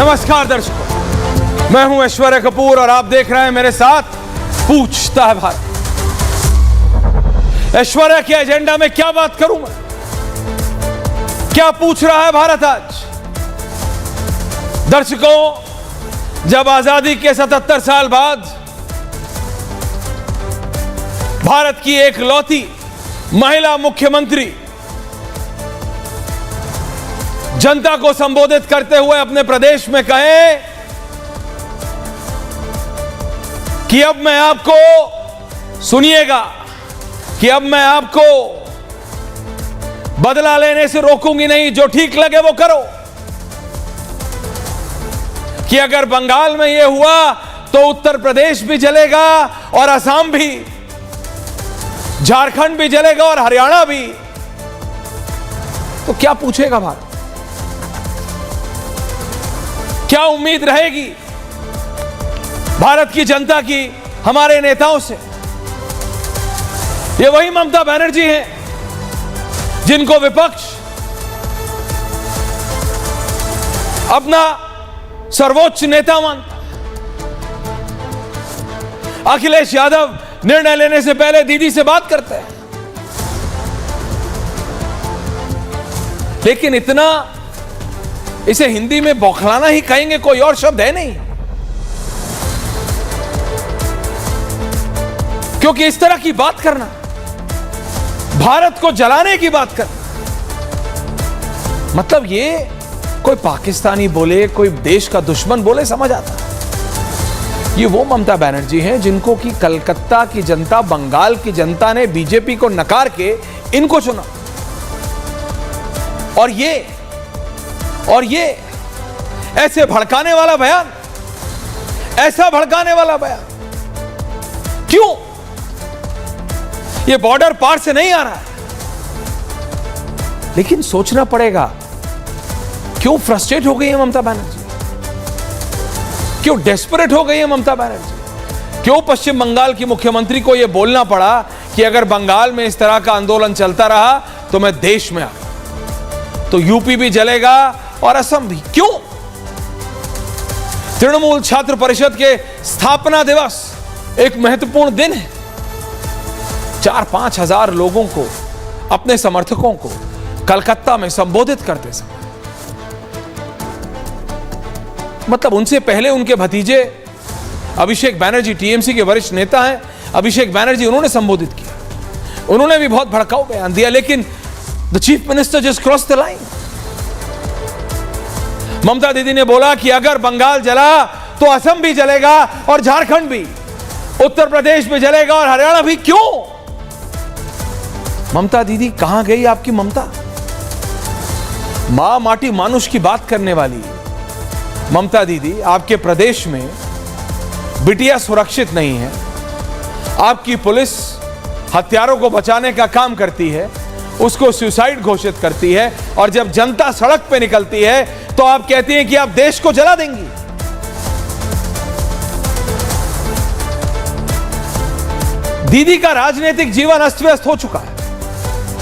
नमस्कार दर्शकों, मैं हूं ऐश्वर्या कपूर और आप देख रहे हैं मेरे साथ पूछता है भारत। ऐश्वर्या के एजेंडा में क्या बात करूं मैं, क्या पूछ रहा है भारत आज। दर्शकों, जब आजादी के 77 साल बाद भारत की एक लौती महिला मुख्यमंत्री जनता को संबोधित करते हुए अपने प्रदेश में कहे कि अब मैं आपको सुनिएगा कि अब मैं आपको बदला लेने से रोकूंगी नहीं, जो ठीक लगे वो करो। कि अगर बंगाल में यह हुआ तो उत्तर प्रदेश भी जलेगा और असम भी, झारखंड भी जलेगा और हरियाणा भी। तो क्या पूछेगा भारत, क्या उम्मीद रहेगी भारत की जनता की हमारे नेताओं से। ये वही ममता बनर्जी हैं जिनको विपक्ष अपना सर्वोच्च नेता मानता। अखिलेश यादव निर्णय लेने से पहले दीदी से बात करते हैं, लेकिन इतना इसे हिंदी में बौखलाना ही कहेंगे, कोई और शब्द है नहीं। क्योंकि इस तरह की बात करना, भारत को जलाने की बात करना, मतलब ये कोई पाकिस्तानी बोले, कोई देश का दुश्मन बोले समझ आता। ये वो ममता बनर्जी हैं जिनको कि कलकत्ता की जनता, बंगाल की जनता ने बीजेपी को नकार के इनको चुना। और ये ऐसे भड़काने वाला बयान, ऐसा भड़काने वाला बयान क्यों? ये बॉर्डर पार से नहीं आ रहा है, लेकिन सोचना पड़ेगा क्यों फ्रस्ट्रेट हो गई है ममता बनर्जी, क्यों डेस्परेट हो गई है ममता बनर्जी, क्यों पश्चिम बंगाल की मुख्यमंत्री को यह बोलना पड़ा कि अगर बंगाल में इस तरह का आंदोलन चलता रहा तो मैं देश में आ गया, तो यूपी भी जलेगा और असम भी। क्यों? तृणमूल छात्र परिषद के स्थापना दिवस एक महत्वपूर्ण दिन है। 4-5 हजार लोगों को, अपने समर्थकों को कलकत्ता में संबोधित करते समय, मतलब उनसे पहले उनके भतीजे अभिषेक बनर्जी, टीएमसी के वरिष्ठ नेता हैं अभिषेक बनर्जी, उन्होंने संबोधित किया, उन्होंने भी बहुत भड़काऊ बयान दिया, लेकिन the chief minister just cross the line. Mamata दीदी ने बोला कि अगर बंगाल जला तो असम भी जलेगा और झारखंड भी, उत्तर प्रदेश भी जलेगा और हरियाणा भी। क्यों? ममता दीदी कहां गई आपकी ममता? मां माटी मानुष की बात करने वाली ममता दीदी, आपके प्रदेश में बिटिया सुरक्षित नहीं है, आपकी पुलिस हत्यारों को बचाने का काम करती है, उसको सुसाइड घोषित करती है, और जब जनता सड़क पे निकलती है तो आप कहती हैं कि आप देश को जला देंगी। दीदी का राजनीतिक जीवन अस्त व्यस्त हो चुका है,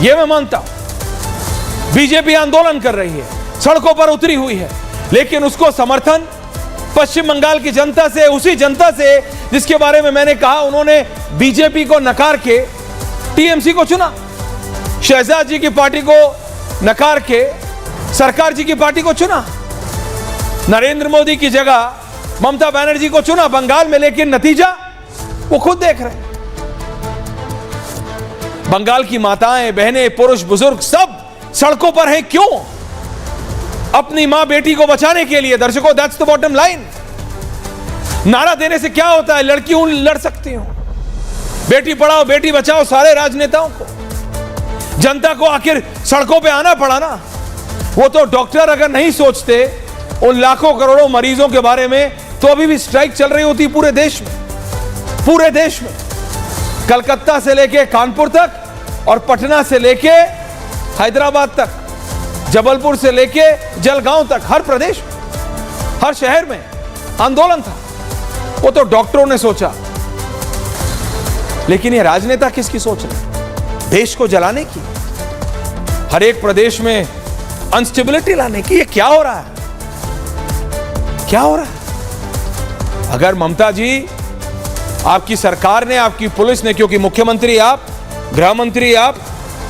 यह मैं मानता हूं। बीजेपी आंदोलन कर रही है, सड़कों पर उतरी हुई है, लेकिन उसको समर्थन पश्चिम बंगाल की जनता से, उसी जनता से जिसके बारे में मैंने कहा उन्होंने बीजेपी को नकार के टीएमसी को चुना, शहजाद जी की पार्टी को नकार के सरकार जी की पार्टी को चुना, नरेंद्र मोदी की जगह ममता बनर्जी को चुना बंगाल में, लेकिन नतीजा वो खुद देख रहे हैं। बंगाल की माताएं, बहनें, पुरुष, बुजुर्ग सब सड़कों पर हैं। क्यों? अपनी मां बेटी को बचाने के लिए। दर्शकों, दैट्स द बॉटम लाइन। नारा देने से क्या होता है? लड़की हूं, लड़ सकती हूं। बेटी पढ़ाओ बेटी बचाओ सारे राजनेताओं को, जनता को आखिर सड़कों पे आना पड़ा ना। वो तो डॉक्टर अगर नहीं सोचते उन लाखों करोड़ों मरीजों के बारे में, तो अभी भी स्ट्राइक चल रही होती पूरे देश में, पूरे देश में, कलकत्ता से लेके कानपुर तक और पटना से लेके हैदराबाद तक, जबलपुर से लेके जलगांव तक, हर प्रदेश में, हर शहर में आंदोलन था। वो तो डॉक्टरों ने सोचा, लेकिन ये राजनेता किसकी सोच रहे? देश को जलाने की, हर एक प्रदेश में अनस्टेबिलिटी लाने की। ये क्या हो रहा है? क्या हो रहा है? अगर ममता जी, आपकी सरकार ने, आपकी पुलिस ने, क्योंकि मुख्यमंत्री आप, गृह मंत्री आप,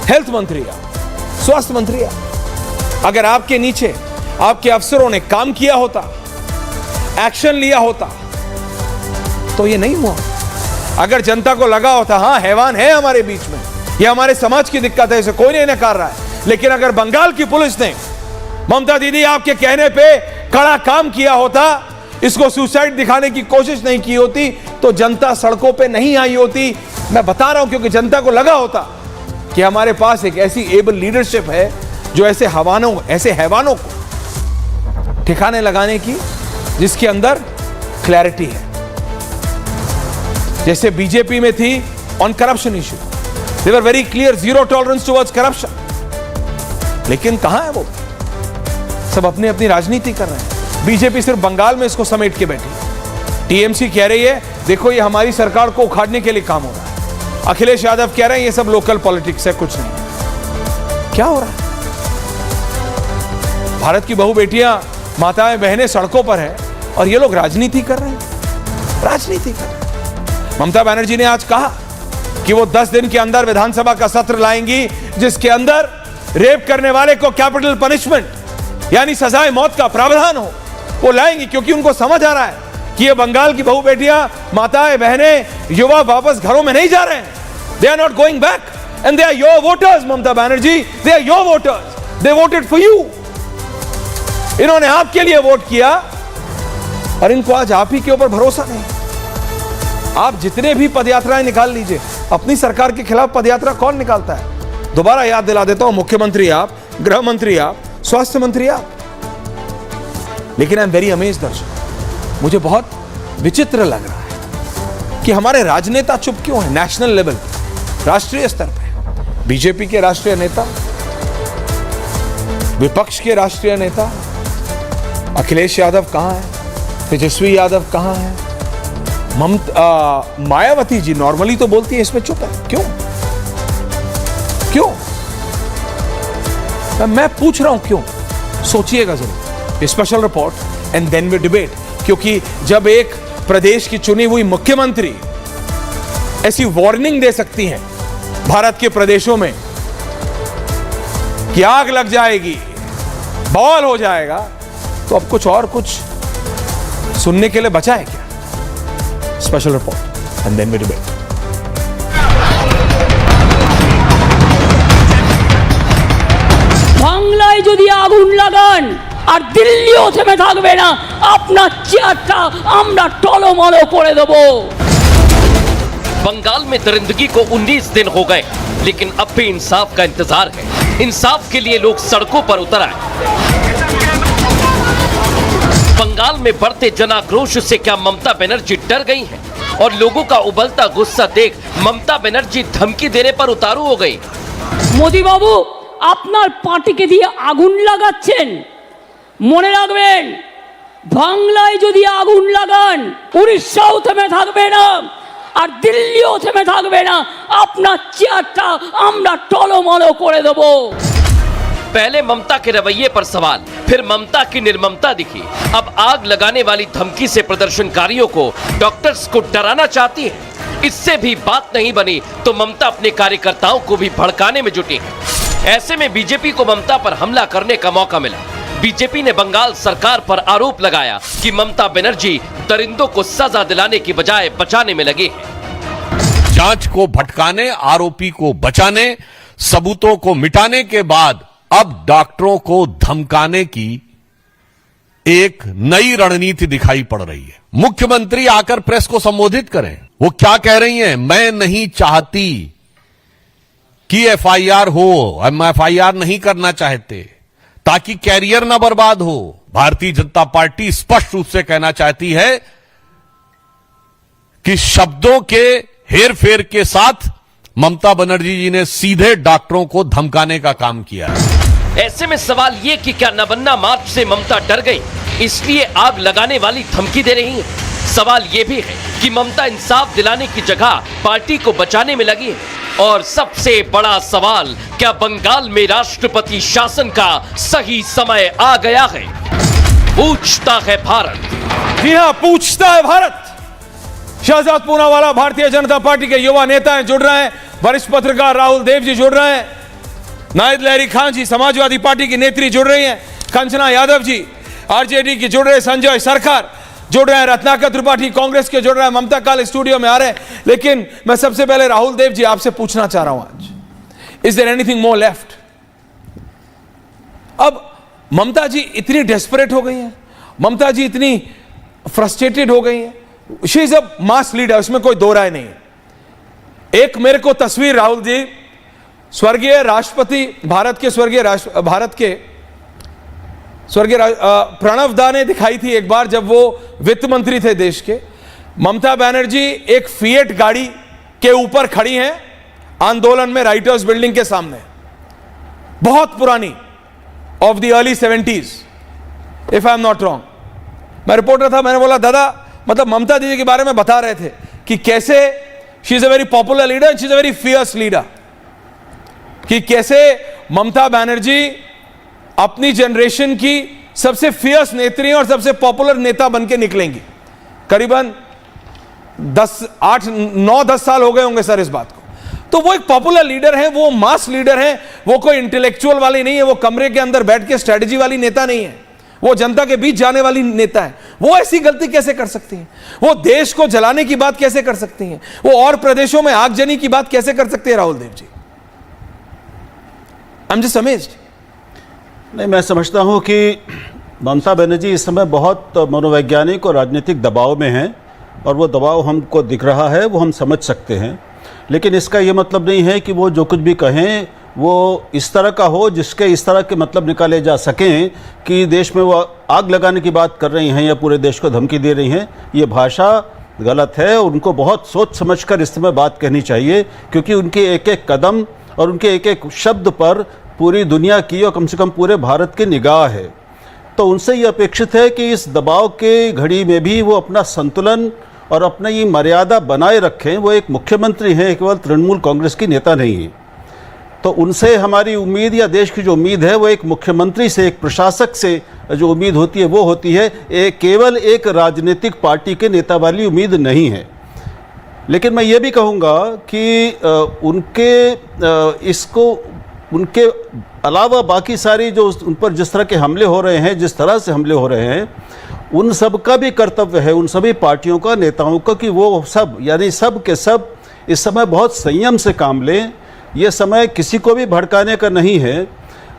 हेल्थ मंत्री आप, स्वास्थ्य मंत्री आप, अगर आपके नीचे आपके अफसरों ने काम किया होता, एक्शन लिया होता, तो ये नहीं हुआ। अगर जनता को लगा होता हां हैवान है हमारे बीच में, ये हमारे समाज की दिक्कत है, इसे कोई नहीं नकार रहा है, लेकिन अगर बंगाल की पुलिस ने ममता दीदी आपके कहने पे कड़ा काम किया होता, इसको सुसाइड दिखाने की कोशिश नहीं की होती, तो जनता सड़कों पे नहीं आई होती। मैं बता रहा हूं क्योंकि जनता को लगा होता कि हमारे पास एक ऐसी एबल लीडरशिप है जो ऐसे हैवानों को ठिकाने लगाने की, जिसके अंदर क्लैरिटी है। जैसे बीजेपी में थी on corruption issue, they were very clear, zero tolerance towards corruption. लेकिन कहां है वो? सब अपनी अपनी राजनीति कर रहे हैं। बीजेपी सिर्फ बंगाल में इसको समेट के बैठी। टीएमसी कह रही है देखो ये हमारी सरकार को उखाड़ने के लिए काम हो रहा है। अखिलेश यादव कह रहे हैं ये सब लोकल पॉलिटिक्स है, कुछ नहीं। क्या हो रहा है? भारत की बहु बेटियां, माताएं, बहनें सड़कों पर है और ये लोग राजनीति कर रहे हैं, राजनीति कर रहे हैं। ममता बनर्जी ने आज कहा कि वो 10 दिन के अंदर विधानसभा का सत्र लाएंगी जिसके अंदर रेप करने वाले को कैपिटल पनिशमेंट यानी सजाए मौत का प्रावधान हो, वो लाएंगी, क्योंकि उनको समझ आ रहा है कि ये बंगाल की बहु बेटियां, माताएं, बहनें, युवा वापस घरों में नहीं जा रहे हैं। They are not going back and they are your voters. Mamata Banerjee, they are your voters, they voted for you. इन्होंने आपके लिए वोट किया और इनको आज आप ही के ऊपर भरोसा नहीं। आप जितने भी पदयात्राएं निकाल लीजिए, अपनी सरकार के खिलाफ पदयात्रा कौन निकालता है? दोबारा याद दिला देता हूं, मुख्यमंत्री आप, गृह मंत्री आप, स्वास्थ्य मंत्री आप। लेकिन आई एम वेरी अमेज्ड दर्शक, मुझे बहुत विचित्र लग रहा है कि हमारे राजनेता चुप क्यों है? नेशनल लेवल, राष्ट्रीय स्तर पे बीजेपी के राष्ट्रीय नेता, विपक्ष के राष्ट्रीय नेता अखिलेश यादव कहां है? तेजस्वी यादव कहां है? मायावती जी नॉर्मली तो बोलती है, इसमें चुप है, क्यों? मैं पूछ रहा हूं क्यों? सोचिएगा जरूर। Special report and then we debate. क्योंकि जब एक प्रदेश की चुनी हुई मुख्यमंत्री ऐसी वार्निंग दे सकती हैं भारत के प्रदेशों में कि आग लग जाएगी, बवाल हो जाएगा, तो अब कुछ सुनने के लिए बचा है क्या? Special report and then we debate. বাংলায় যদি আগুন লাগান আর দিল্লিও থেমে থাকবে না, আপনার চেয়ারটা আমরা টলমলো করে দেব। बंगाल में दरिंदगी को 19 दिन हो गए, लेकिन अब भी इंसाफ का इंतजार है। इंसाफ के लिए लोग सड़कों पर उतर आए। बंगाल में बढ़ते जनाक्रोश से क्या ममता बनर्जी डर गई हैं? और लोगों का उबलता गुस्सा देख ममता बनर्जी धमकी देने पर उतारू हो गई। মোদি বাবু, আপনার পার্টিকে দিয়ে আগুন লাগাচ্ছেন, মনে রাখবেন বাংলায় যদি আগুন লাগান উড়িষ্যাও থেমে থাকবে না আর দিল্লিও থেমে থাকবে না, আপনার চেয়ারটা আমরা টলমলো করে দেব। पहले ममता के रवैये पर सवाल, फिर ममता की निर्ममता दिखी। अब आग लगाने वाली धमकी से प्रदर्शनकारियों को, डॉक्टर्स को डराना चाहती है। इससे भी बात नहीं बनी तो ममता अपने कार्यकर्ताओं को भी भड़काने में जुटी है। ऐसे में बीजेपी को ममता पर हमला करने का मौका मिला। बीजेपी ने बंगाल सरकार पर आरोप लगाया कि ममता बनर्जी दरिंदों को सजा दिलाने की बजाय बचाने में लगी है। जांच को भटकाने, आरोपी को बचाने, सबूतों को मिटाने के बाद अब डॉक्टरों को धमकाने की एक नई रणनीति दिखाई पड़ रही है। मुख्यमंत्री आकर प्रेस को संबोधित करें। वो क्या कह रही हैं? मैं नहीं चाहती कि एफआईआर हो, हम एफआईआर नहीं करना चाहते ताकि कैरियर ना बर्बाद हो। भारतीय जनता पार्टी स्पष्ट रूप से कहना चाहती है कि शब्दों के हेरफेर के साथ ममता बनर्जी जी ने सीधे डॉक्टरों को धमकाने का काम किया है। ऐसे में सवाल ये कि क्या नवन्ना मार्च से ममता डर गई, इसलिए आग लगाने वाली धमकी दे रही है? सवाल ये भी है कि ममता इंसाफ दिलाने की जगह पार्टी को बचाने में लगी है। और सबसे बड़ा सवाल, क्या बंगाल में राष्ट्रपति शासन का सही समय आ गया है? पूछता है भारत। जी हां, पूछता है भारत। शहजाद पूनावाला भारतीय जनता पार्टी के युवा नेता हैं, जुड़ रहे हैं। वरिष्ठ पत्रकार राहुल देव जी जुड़ रहे हैं। नाहिद लहरी खान जी समाजवादी पार्टी की नेत्री जुड़ रही हैं। कंचना यादव जी आरजेडी की जुड़ रहे हैं। संजय सरकार जुड़ रहे हैं। रत्नाकर त्रिपाठी कांग्रेस के जुड़ रहे हैं। ममता काल स्टूडियो में आ रहे हैं। लेकिन मैं सबसे पहले राहुल देव जी आपसे पूछना चाह रहा हूं आज, is there anything more left? अब ममता जी इतनी डेस्परेट हो गई हैं, ममता जी इतनी फ्रस्ट्रेटेड हो गई हैं। She is a mass leader, उसमें कोई दो राय नहीं है। एक मेरे को तस्वीर राहुल जी, स्वर्गीय राष्ट्रपति भारत के स्वर्गीय प्रणव दा ने दिखाई थी एक बार, जब वो वित्त मंत्री थे देश के। ममता बनर्जी एक फिएट गाड़ी के ऊपर खड़ी हैं आंदोलन में, राइटर्स बिल्डिंग के सामने, बहुत पुरानी, of the early 70s if I am not wrong. मैं रिपोर्टर था, मैंने बोला दादा, मतलब ममता दीदी के बारे में बता रहे थे कि कैसे she is a very popular leader and she is a very fierce leader, कि कैसे ममता बनर्जी अपनी जनरेशन की सबसे फियर्स नेत्री और सबसे पॉपुलर नेता बन के निकलेंगी। करीबन 9-10 साल हो गए होंगे सर इस बात को। तो वो एक पॉपुलर लीडर है, वो मास लीडर है, वो कोई इंटेलेक्चुअल वाली नहीं है, वो कमरे के अंदर बैठ के स्ट्रेटजी वाली नेता नहीं है, वो जनता के बीच जाने वाली नेता है। वो ऐसी गलती कैसे कर सकती हैं? वो देश को जलाने की बात कैसे कर सकती हैं? वो और प्रदेशों में आगजनी की बात कैसे कर सकते हैं Rahul Dev ji? I am just amazed. नहीं, मैं समझता हूं कि ममता बनर्जी इस समय बहुत मनोवैज्ञानिक और राजनीतिक दबाव में हैं, और वो दबाव हमको दिख रहा है, वो हम समझ सकते हैं। लेकिन इसका ये मतलब नहीं है कि वो जो कुछ भी कहें वो इस तरह का हो जिसके इस तरह के मतलब निकाले जा सकें कि देश में वो आग लगाने की बात कर रही हैं या पूरे देश को धमकी दे रही हैं। ये भाषा गलत है। उनको बहुत सोच समझकर इस समय बात कहनी चाहिए, क्योंकि उनके एक एक कदम और उनके एक एक शब्द पर पूरी दुनिया की और कम से कम पूरे भारत की निगाह है। तो उनसे ये अपेक्षित है कि इस दबाव के घड़ी में भी वो अपना संतुलन और अपना ये मर्यादा बनाए रखें। वो एक मुख्यमंत्री हैं, केवल तृणमूल कांग्रेस की नेता नहीं है। तो उनसे हमारी उम्मीद या देश की जो उम्मीद है वो एक मुख्यमंत्री से, एक प्रशासक से जो उम्मीद होती है वो होती है, केवल एक राजनीतिक पार्टी के नेता वाली उम्मीद नहीं है। लेकिन मैं ये भी कहूँगा कि उनके अलावा बाकी सारी जो उन पर जिस तरह के हमले हो रहे हैं, जिस तरह से हमले हो रहे हैं, उन सब का भी कर्तव्य है, उन सभी पार्टियों का, नेताओं का, कि वो सब यानी सब के सब इस समय बहुत संयम से काम लें। ये समय किसी को भी भड़काने का नहीं है।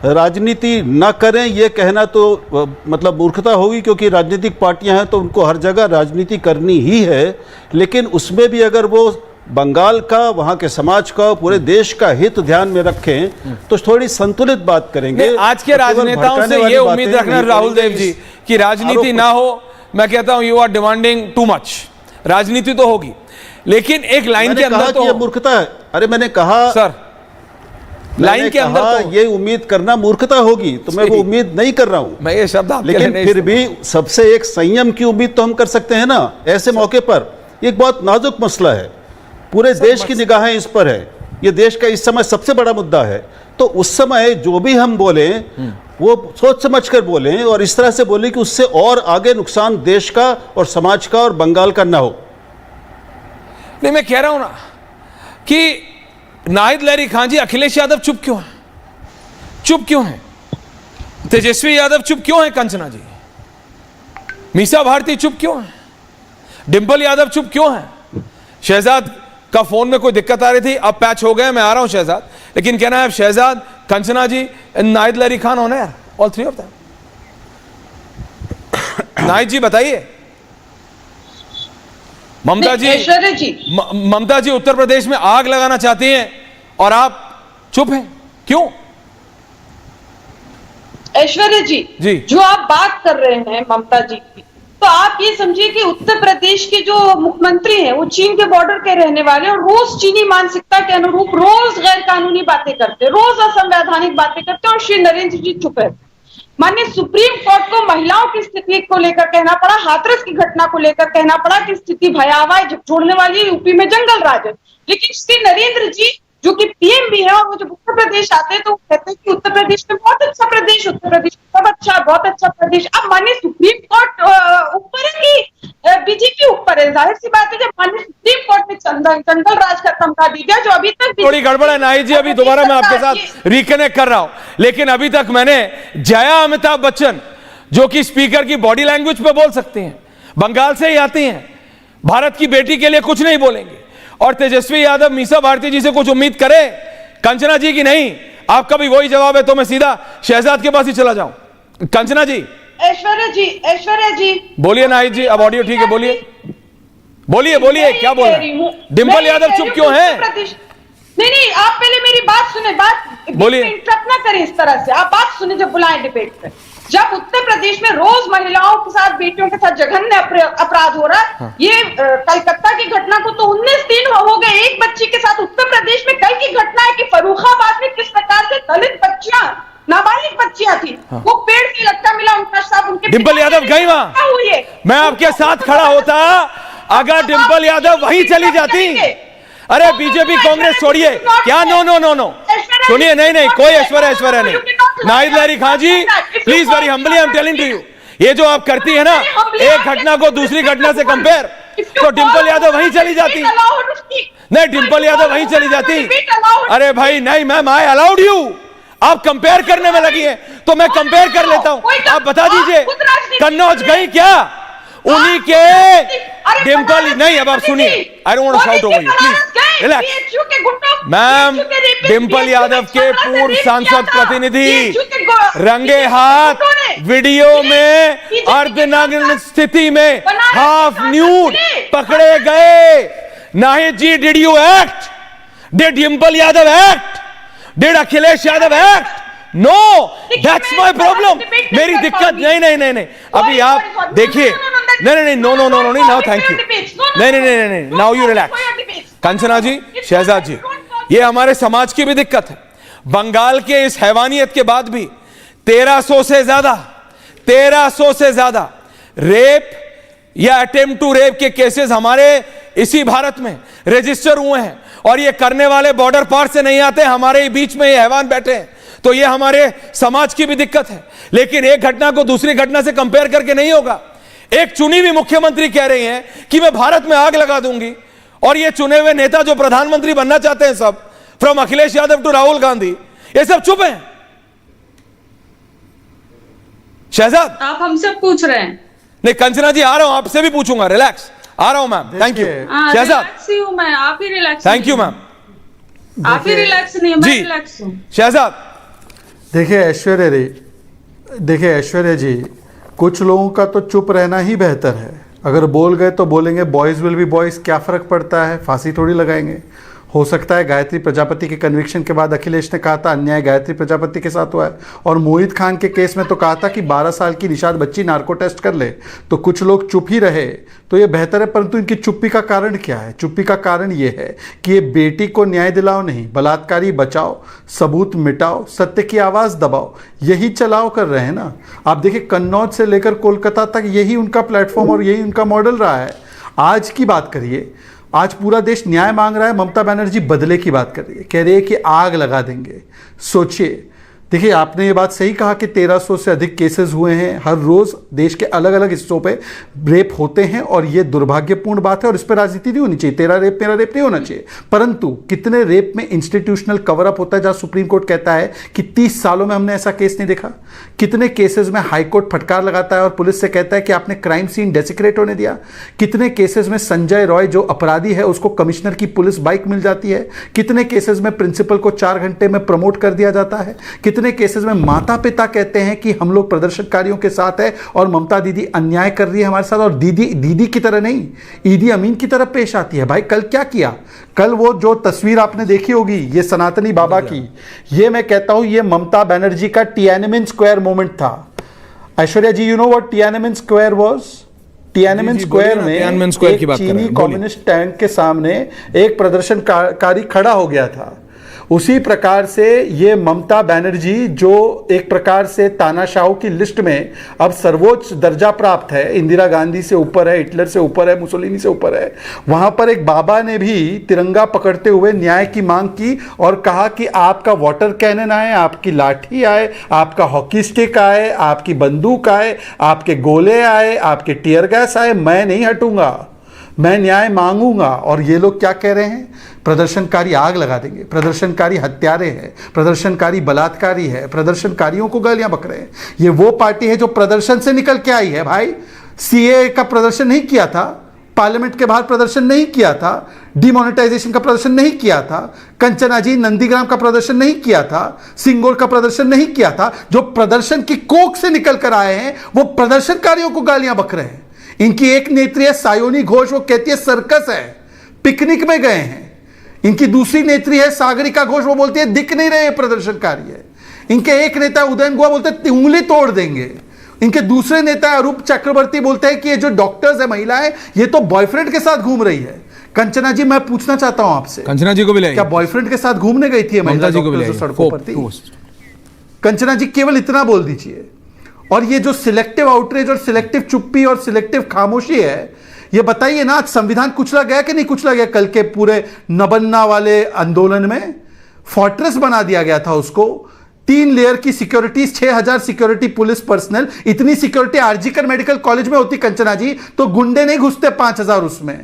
राजनीति ना करें ये कहना तो मतलब मूर्खता होगी, क्योंकि राजनीतिक पार्टियां हैं तो उनको हर जगह राजनीति करनी ही है। लेकिन उसमें भी अगर वो बंगाल का, वहाँ के समाज का, पूरे देश का हित ध्यान में रखें तो थोड़ी संतुलित बात करेंगे। आज के राजनेताओं से ये उम्मीद रखना राहुल देव जी कि राजनीति ना हो, मैं कहता हूं you are demanding too much. राजनीति तो होगी, लेकिन एक लाइन के अंदर तो ये मूर्खता है। अरे मैंने कहा सर, लाइन के अंदर तो ये उम्मीद करना मूर्खता होगी, तो मैं वो उम्मीद नहीं कर रहा हूं। मैं ये शब्द आपके लेकिन फिर भी सबसे एक संयम की उम्मीद तो हम कर सकते हैं ना। ऐसे मौके पर एक बहुत नाजुक मसला है, पूरे देश की निगाहें इस पर है, ये देश का इस समय सबसे बड़ा मुद्दा है। तो उस समय जो भी हम बोलें वो सोच समझ कर बोलें, और इस तरह से बोलें कि उससे और आगे नुकसान देश का और समाज का और बंगाल का ना हो। नहीं, मैं कह रहा हूं ना कि नाहिद लहरी खान जी, अखिलेश यादव चुप क्यों है? चुप क्यों है? तेजस्वी यादव चुप क्यों है? कंचना जी, मीसा भारती चुप क्यों है? डिंपल यादव चुप क्यों है? शहजाद का फोन में कोई दिक्कत आ रही थी, अब पैच हो गया, मैं आ रहा हूं शहजाद। लेकिन कहना है अब शहजाद, कंचना जी, नाहिद लहरी खान होना है, all three of them. Nahid ji बताइए। ममता जी उत्तर प्रदेश में आग लगाना चाहती हैं और आप चुप हैं, क्यों? ऐश्वर्या जी, जो आप बात कर रहे हैं ममता जी की, तो आप ये समझिए कि उत्तर प्रदेश के जो मुख्यमंत्री हैं वो चीन के बॉर्डर के रहने वाले और रोज चीनी मानसिकता के अनुरूप रोज गैर कानूनी बातें करते, रोज असंवैधानिक बातें करते, और श्री नरेंद्र जी चुप है। माननीय सुप्रीम कोर्ट को महिलाओं की स्थिति को लेकर कहना पड़ा, हाथरस की घटना को लेकर कहना पड़ा कि स्थिति भयावह है, झकझोरने वाली, यूपी में जंगल राज है। लेकिन श्री नरेंद्र जी जो कि पीएम भी है, और वो जब उत्तर प्रदेश आते हैं तो कहते हैं कि उत्तर प्रदेश में बहुत अच्छा प्रदेश, उत्तर प्रदेश सब अच्छा, बहुत अच्छा प्रदेश। अब माननीय सुप्रीम कोर्ट ऊपर है कि बीजेपी ऊपर है? जाहिर सी बात है, जब माननीय सुप्रीम कोर्ट ने चंदल राज का धमका दिया, जो अभी तक थोड़ी गड़बड़ है नाहिद जी, अभी दोबारा मैं आपके साथ रिकनेक्ट कर रहा हूं, लेकिन अभी तक मैंने जया अमिताभ बच्चन जो कि स्पीकर की बॉडी लैंग्वेज पे बोल सकते हैं, बंगाल से ही आती हैं, भारत की बेटी के लिए कुछ नहीं बोलेंगे, और तेजस्वी यादव मीसा भारती जी से कुछ उम्मीद करे, कंचना जी की नहीं। आपका भी वही जवाब है तो मैं सीधा शहजाद के पास ही चला जाऊं। कंचना जी, ऐश्वर्या जी बोलिए। नाहिद जी अब ऑडियो ठीक है, बोलिए बोलिए क्या बोल रहे हैं? डिंपल यादव चुप क्यों है? नहीं, आप पहले मेरी बात सुने, बात बोलिए। इंटरप्ट ना करें इस तरह से, आप बात सुने जब बुलाएं डिबेट पे। जब उत्तर प्रदेश में रोज महिलाओं के साथ, बेटियों के साथ जघन्य अपराध हो रहा है, हाँ। ये कलकत्ता की घटना को तो 19 दिन हो गए एक बच्ची के साथ। उत्तर प्रदेश में कल की घटना है कि फर्रुखाबाद में किस प्रकार से दलित बच्चियां, नाबालिग बच्चियां थी, हाँ। वो पेड़ से लटका मिला उनका साथ, उनके डिंपल यादव गई वहां, हुई है। मैं आपके साथ खड़ा होता अगर डिंपल यादव वहीं चली जाती। अरे बीजेपी कांग्रेस छोड़िए, क्या नो सुनिए, नहीं कोई ऐश्वर्या नहीं। Nahid Lahri Khan ji please, very humbly I am telling to you, ये जो आप करती है ना, एक घटना को दूसरी घटना से कंपेयर, तो डिंपल यादव वहीं चली जाती। नहीं, डिंपल यादव वहीं चली जाती। अरे भाई नहीं मैम, आई अलाउड यू, आप कंपेयर करने में लगी है तो मैं कंपेयर कर लेता हूं। आप बता दीजिए कन्नौज गई क्या? उन्हीं के डिंपल नहीं। अब आप सुनिए, I don't want to shout over you, please relax. Ma'am, Dimple Yadav के पूर्व सांसद प्रतिनिधि रंगे हाथ वीडियो में अर्धनग्न स्थिति में हाफ न्यूड पकड़े गए। Nahid ji, did you act? Did Dimple Yadav act? Did Akhilesh Yadav act? No, that's my problem. मेरी दिक्कत नहीं। अभी आप देखिए, नहीं, नो, नाउ थैंक यू, नहीं, now you relax. Kanchana ji, Shahzad ji, ये हमारे समाज की भी दिक्कत है। बंगाल के इस हैवानियत के बाद भी 1300 से ज्यादा रेप या अटेम्प्ट टू रेप के केसेस हमारे इसी भारत में रजिस्टर हुए हैं, और ये करने वाले बॉर्डर पार से नहीं आते, हमारे बीच में ये हैवान बैठे हैं। तो ये हमारे समाज की भी दिक्कत है। लेकिन एक घटना को दूसरी घटना से कंपेयर करके नहीं होगा। एक चुनी हुई मुख्यमंत्री कह रही हैं कि मैं भारत में आग लगा दूंगी, और ये चुने हुए नेता जो प्रधानमंत्री बनना चाहते हैं, सब फ्रॉम अखिलेश यादव टू राहुल गांधी, ये सब चुप हैं। शहजाद, आप हमसे पूछ रहे हैं? नहीं कंचना जी, आ रहा हूं, आपसे भी पूछूंगा, रिलैक्स, आ रहा हूं मैम, थैंक यू। शहजाद, मैं आप ही रिलैक्स, थैंक यू मैम, आप ही रिलैक्स नहीं, मैं रिलैक्स हूं। शहजाद, देखिए ऐश्वर्या जी, कुछ लोगों का तो चुप रहना ही बेहतर है। अगर बोल गए तो बोलेंगे बॉयज़ विल बी बॉयज़, क्या फ़र्क पड़ता है, फांसी थोड़ी लगाएंगे। हो सकता है गायत्री प्रजापति के कन्विक्शन के बाद अखिलेश ने कहा था अन्याय गायत्री प्रजापति के साथ हुआ है, और मोहित खान के केस में तो कहा था कि 12 साल की निषाद बच्ची नार्को टेस्ट कर ले, तो कुछ लोग चुप ही रहे तो ये बेहतर है। परंतु इनकी चुप्पी का कारण क्या है? चुप्पी का कारण ये है कि ये बेटी को न्याय दिलाओ नहीं, बलात्कारी बचाओ, सबूत मिटाओ, सत्य की आवाज़ दबाओ, यही चलाओ कर रहे हैं ना। आप देखिए कन्नौज से लेकर कोलकाता तक यही उनका प्लेटफॉर्म और यही उनका मॉडल रहा है। आज की बात करिए, आज पूरा देश न्याय मांग रहा है, ममता बनर्जी बदले की बात कर रही है, कह रही है कि आग लगा देंगे। सोचिए, देखिए आपने ये बात सही कहा कि 1300 से अधिक केसेस हुए हैं, हर रोज़ देश के अलग अलग हिस्सों पे रेप होते हैं, और ये दुर्भाग्यपूर्ण बात है, और इस पर राजनीति नहीं होनी चाहिए। तेरा रेप मेरा रेप नहीं होना चाहिए। परंतु कितने रेप में इंस्टीट्यूशनल कवर अप होता है, जहाँ सुप्रीम कोर्ट कहता है कि 30 सालों में हमने ऐसा केस नहीं देखा। कितने केसेस में हाई कोर्ट फटकार लगाता है और पुलिस से कहता है कि आपने क्राइम सीन डेसिक्रेट होने दिया। कितने केसेस में संजय रॉय जो अपराधी है उसको कमिश्नर की पुलिस बाइक मिल जाती है। कितने केसेस में प्रिंसिपल को 4 घंटे में प्रमोट कर दिया जाता है। कितने केसेस में माता पिता कहते हैं कि हम लोग प्रदर्शनकारियों के साथ है और ममता दीदी अन्याय कर रही है हमारे साथ, और दीदी की तरह नहीं, ईदी अमीन की तरह पेश आती है। भाई कल क्या किया? कल वो जो तस्वीर आपने देखी होगी, ये सनातनी बाबा की, ये मैं कहता हूं ये ममता बनर्जी का टियानमेन स्क्वायर मोमेंट था। Aishwarya ji, you know what Tiananmen Square was? Tiananmen Square में एक चीनी कम्युनिस्ट टैंक के सामने एक प्रदर्शनकारी खड़ा हो गया था। उसी प्रकार से ये ममता बनर्जी जो एक प्रकार से तानाशाहों की लिस्ट में अब सर्वोच्च दर्जा प्राप्त है, इंदिरा गांधी से ऊपर है, हिटलर से ऊपर है, मुसोलिनी से ऊपर है, वहां पर एक बाबा ने भी तिरंगा पकड़ते हुए न्याय की मांग की और कहा कि आपका वाटर कैनन आए, आपकी लाठी आए, आपका हॉकी स्टिक आए, आपकी बंदूक आए, आपके गोले आए, आपके टीयर गैस आए, मैं नहीं हटूंगा, मैं न्याय मांगूंगा। और ये लोग क्या कह रहे हैं? प्रदर्शनकारी आग लगा देंगे, प्रदर्शनकारी हत्यारे हैं, प्रदर्शनकारी बलात्कारी है, प्रदर्शनकारियों को गालियां बक रहे हैं। ये वो पार्टी है जो प्रदर्शन से निकल के आई है भाई। सीए का प्रदर्शन नहीं किया था, पार्लियामेंट के बाहर प्रदर्शन नहीं किया था, डिमोनेटाइजेशन का प्रदर्शन नहीं किया था, कंचना जी नंदीग्राम का प्रदर्शन नहीं किया था, सिंगोर का प्रदर्शन नहीं किया था। जो प्रदर्शन की कोख से निकल कर आए हैं वो प्रदर्शनकारियों को गालियां बक रहे हैं। इनकी एक नेत्री है सायोनी घोष, वो कहती है सर्कस है, पिकनिक में गए हैं। इनकी दूसरी नेत्री है सागरिका घोष, वो बोलती है दिख नहीं रहे प्रदर्शनकारी है। इनके एक नेता उदयन गुहा बोलते हैं उंगली तोड़ देंगे। इनके दूसरे नेता अरूप चक्रवर्ती बोलते हैं कि ये जो डॉक्टर्स है महिलाएं, ये तो बॉयफ्रेंड के साथ घूम रही है। कंचना जी मैं पूछना चाहता हूं आपसे, कंचना जी को भी क्या बॉयफ्रेंड के साथ घूमने गई थी महिला डॉक्टर जो सड़कों पर थी? कंचना जी केवल इतना बोल दीजिए। और ये जो सिलेक्टिव आउटरीच और सिलेक्टिव चुप्पी और सिलेक्टिव खामोशी है, ये बताइए ना, आज संविधान कुचला गया कि नहीं कुचला गया? कल के पूरे नबन्ना वाले आंदोलन में फोर्ट्रेस बना दिया गया था उसको, 3 लेयर की सिक्योरिटी, 6000 सिक्योरिटी पुलिस पर्सनल। इतनी सिक्योरिटी आरजीकर मेडिकल कॉलेज में होती कंचना जी तो गुंडे नहीं घुसते 5000 उसमें।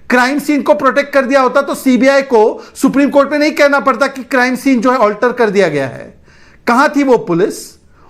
क्राइम सीन को प्रोटेक्ट कर दिया होता तो सीबीआई को सुप्रीम कोर्ट में नहीं कहना पड़ता कि क्राइम सीन जो है ऑल्टर कर दिया गया है। कहां थी वो पुलिस?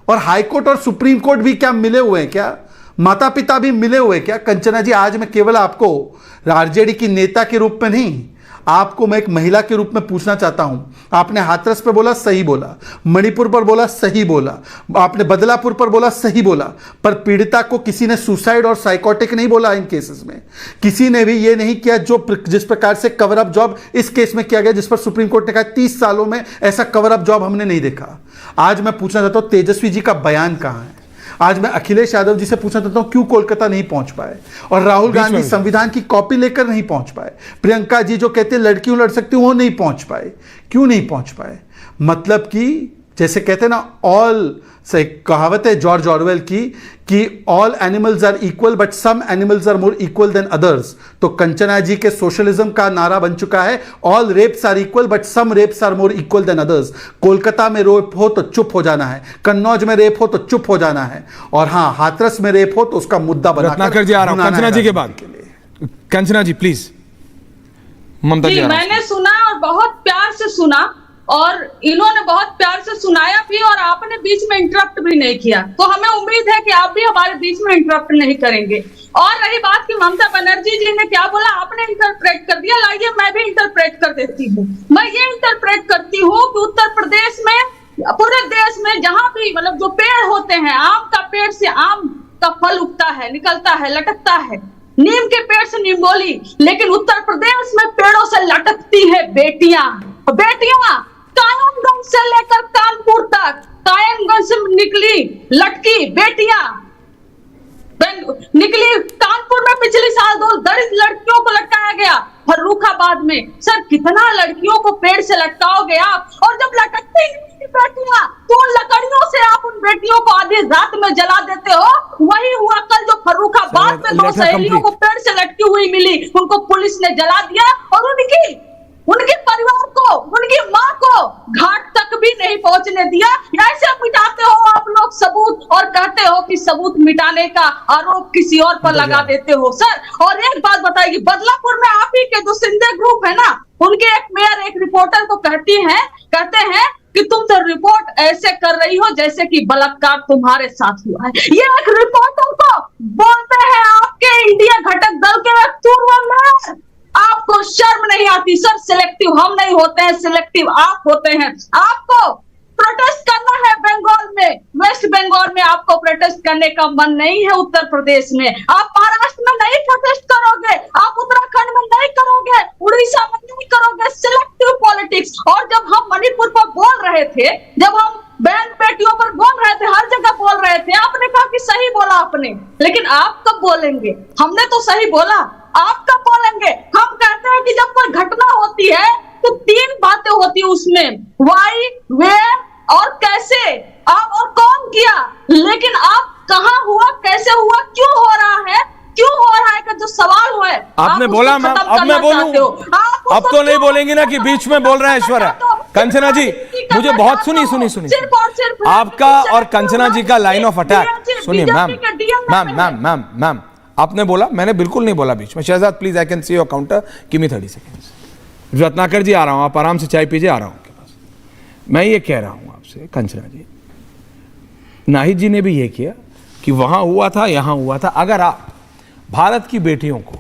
और हाईकोर्ट और सुप्रीम कोर्ट भी क्या मिले हुए हैं? क्या माता पिता भी मिले हुए क्या? कंचना जी आज मैं केवल आपको आरजेडी की नेता के रूप में नहीं, आपको मैं एक महिला के रूप में पूछना चाहता हूं। आपने हाथरस पे बोला, सही बोला, मणिपुर पर बोला, सही बोला, आपने बदलापुर पर बोला, सही बोला, पर पीड़िता को किसी ने सुसाइड और साइकोटिक नहीं बोला। इन केसेस में किसी ने भी ये नहीं किया जिस प्रकार से कवर अप जॉब इस केस में किया गया, जिस पर सुप्रीम कोर्ट ने कहा 30 सालों में ऐसा कवर अप जॉब हमने नहीं देखा। आज मैं पूछना चाहता हूं तेजस्वी जी का बयान कहां है? आज मैं अखिलेश यादव जी से पूछना चाहता हूं क्यों कोलकाता नहीं पहुंच पाए? और राहुल गांधी संविधान की कॉपी लेकर नहीं पहुंच पाए? प्रियंका जी जो कहते हैं लड़कियों लड़ सकती हूं वो नहीं पहुंच पाए, क्यों नहीं पहुंच पाए? मतलब कि जैसे कहते हैं ना, ऑल से कहावत है जॉर्ज ऑरवेल की कि all animals are equal but some animals are more equal than others. तो कंचना जी के सोशलिज्म का नारा बन चुका है all rapes are equal but some rapes are more equal than others. Kolkata में रेप हो तो चुप हो जाना है, कन्नौज में रेप हो तो चुप हो जाना है, और हाँ हाथरस में रेप हो तो उसका मुद्दा बनाकर जी आ रहा हूं कंचना जी के बाद। कंचना जी प्लीज। ममता जी मैंने सुना और बहुत प्यार से सुना और इन्होंने बहुत प्यार से सुनाया भी, और आपने बीच में इंटरप्ट भी नहीं किया, तो हमें उम्मीद है कि आप भी हमारे बीच में इंटरप्ट नहीं करेंगे। और रही बात कि ममता बनर्जी जी ने क्या बोला, आपने इंटरप्रेट कर दिया, लाइए मैं भी इंटरप्रेट कर देती हूँ। मैं ये इंटरप्रेट करती हूँ कि उत्तर प्रदेश में, पूरे देश में जहां भी मतलब जो पेड़ होते हैं, आम का पेड़ से आम का फल उगता है, निकलता है, लटकता है, नीम के पेड़ से निम्बोली, लेकिन उत्तर प्रदेश में पेड़ों से लटकती है बेटियां। बेटियां कायमगंज से लेकर कानपुर तक, कायमगंज से निकली लटकी बेटियां निकली कानपुर में पिछले साल 2 दलित लड़कियों को लटकाया गया फर्रुखाबाद में। सर कितना लड़कियों को पेड़ से लटकाओगे आप? और जब लटकती बेटियां तो उन लकड़ियों से आप उन बेटियों को आधी रात में जला देते हो। वही हुआ कल जो फर्रुखाबाद में 2 सहेलियों को पेड़ से लटकी हुई मिली, उनको पुलिस ने जला दिया और उनके परिवार को, उनकी मां को घाट तक भी नहीं पहुंचने दिया। ऐसे मिटाते हो आप लोग सबूत और कहते हो कि सबूत मिटाने का आरोप किसी और पर लगा देते हो। सर और एक बात बताइए, बदलापुर में आप ही के जो सिंधे ग्रुप है ना, उनके एक मेयर एक रिपोर्टर को कहते हैं कि तुम तो रिपोर्ट ऐसे कर रही हो जैसे कि बलात्कार तुम्हारे साथ हुआ है। ये एक रिपोर्टर को बोलते हैं आपके इंडिया घटक दल के एक पूर्व मेयर। आपको शर्म नहीं आती? सर सिलेक्टिव हम नहीं होते हैं, सिलेक्टिव आप होते हैं। आपको प्रोटेस्ट करना है बंगाल में, वेस्ट बंगाल में आपको प्रोटेस्ट करने का मन नहीं है। उत्तर प्रदेश में आप महाराष्ट्र में नहीं प्रोटेस्ट करोगे, आप उत्तराखंड में नहीं करोगे, उड़ीसा में नहीं करोगे। Selective politics. और जब हम मणिपुर पर बोल रहे थे, जब हम बहन बेटियों पर बोल रहे थे, हर जगह बोल रहे थे, आपने कहा कि सही बोला आपने, लेकिन आप कब बोलेंगे? हमने तो सही बोला, आप कब बोलेंगे? हम कहते हैं कि जब कोई घटना होती है तो 3 बातें होती है उसमें, वाई, वेयर और कैसे, आप और कौन किया, लेकिन आप कहां हुआ, कैसे हुआ, क्यों हो रहा है, क्यों हो रहा है का जो सवाल है आपने बोला मैम, अब मैं बोलूं? अब तो नहीं बोलेंगी ना कि बीच में बोल रहा है ऐश्वर्या। कंचना जी मुझे बहुत सुनी आपका और कंचना जी का लाइन ऑफ अटैक सुनिए। मैम आपने बोला, मैंने बिल्कुल नहीं बोला बीच में। Shahzad please, I can see your counter, give me 30 seconds. Ratnakar ji आ रहा हूं, आप आराम से चाय पीजिए, आ रहा हूं आपके पास। मैं ये कह रहा हूं आपसे कंचना जी, नाहिद जी ने भी ये किया कि वहां हुआ था, यहां हुआ था। अगर आप भारत की बेटियों को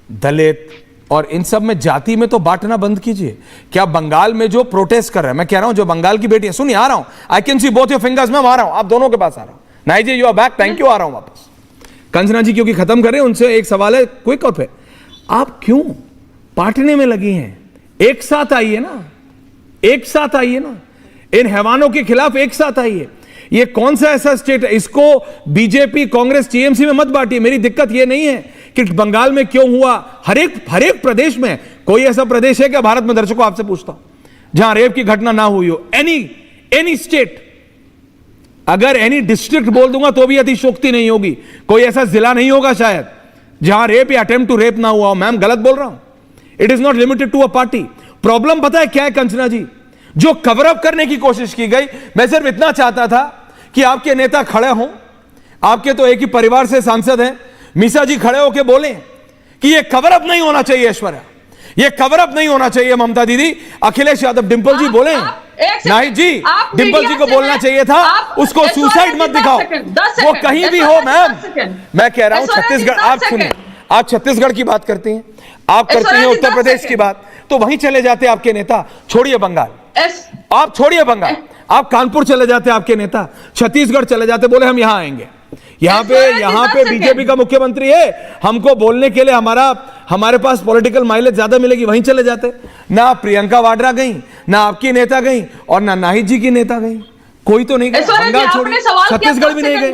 दलित और इन सब में जाति में तो बांटना बंद कीजिए। क्या बंगाल में जो प्रोटेस्ट कर रहे हैं, मैं कह रहा हूं जो बंगाल की बेटी है, सुनिए आ रहा हूं, आई can C both your fingers, मैं आ रहा हूं, आप दोनों के पास आ रहा हूं। Nahid ji you are back, thank you, आ रहा हूं वापस। कंचना जी क्योंकि खत्म करें, उनसे एक सवाल है क्विक ऑफ है, आप क्यों बांटने में लगी हैं? एक साथ आइए ना, एक साथ आइए ना, इन हैवानों के खिलाफ एक साथ आइए। ये कौन सा ऐसा स्टेट है, इसको बीजेपी कांग्रेस टीएमसी में मत बांटिए। मेरी दिक्कत ये नहीं है कि बंगाल में क्यों हुआ, हर एक प्रदेश में। कोई ऐसा प्रदेश है क्या भारत में, दर्शकों आपसे पूछता हूं, जहां रेप की घटना ना हुई हो? एनी स्टेट, अगर एनी डिस्ट्रिक्ट बोल दूंगा तो भी अतिशोक्ति नहीं होगी। कोई ऐसा जिला नहीं होगा शायद जहां रेप या अटेम्प्ट टू रेप ना हुआ हो। मैम गलत बोल रहा हूं? It is not limited to a party. Problem पता है क्या है कंचना जी, जो कवर अप करने की कोशिश की गई, मैं सिर्फ इतना चाहता था कि आपके नेता खड़े हों, आपके तो एक ही परिवार से सांसद हैं, मीसा जी खड़े होकर बोलें कि यह कवर अप नहीं होना चाहिए ऐश्वर्या, यह कवर अप नहीं होना चाहिए ममता दीदी। अखिलेश यादव, डिंपल जी बोले, नाहिद जी डिंपल जी को बोलना चाहिए था, उसको सुसाइड मत दिखाओ, वो कहीं भी हो। मैम मैं कह रहा हूं छत्तीसगढ़, आप सुनिए, आप छत्तीसगढ़ की बात करती हैं, आप करती हैं उत्तर प्रदेश की बात, तो वहीं चले जाते आपके नेता। छोड़िए बंगाल, आप छोड़िए बंगाल, आप कानपुर चले जाते आपके नेता, छत्तीसगढ़ चले जाते, बोले हम यहां आएंगे। यहां पे बीजेपी का मुख्यमंत्री है, हमको बोलने के लिए हमारे पास पॉलिटिकल माइलेज ज्यादा मिलेगी, वहीं चले जाते। ना प्रियंका वाड्रा गई, ना आपकी नेता गई, और ना नाहिद जी की नेता गई, कोई तो नहीं गया। बंगाल छोड़िए, छत्तीसगढ़ भी नहीं गए।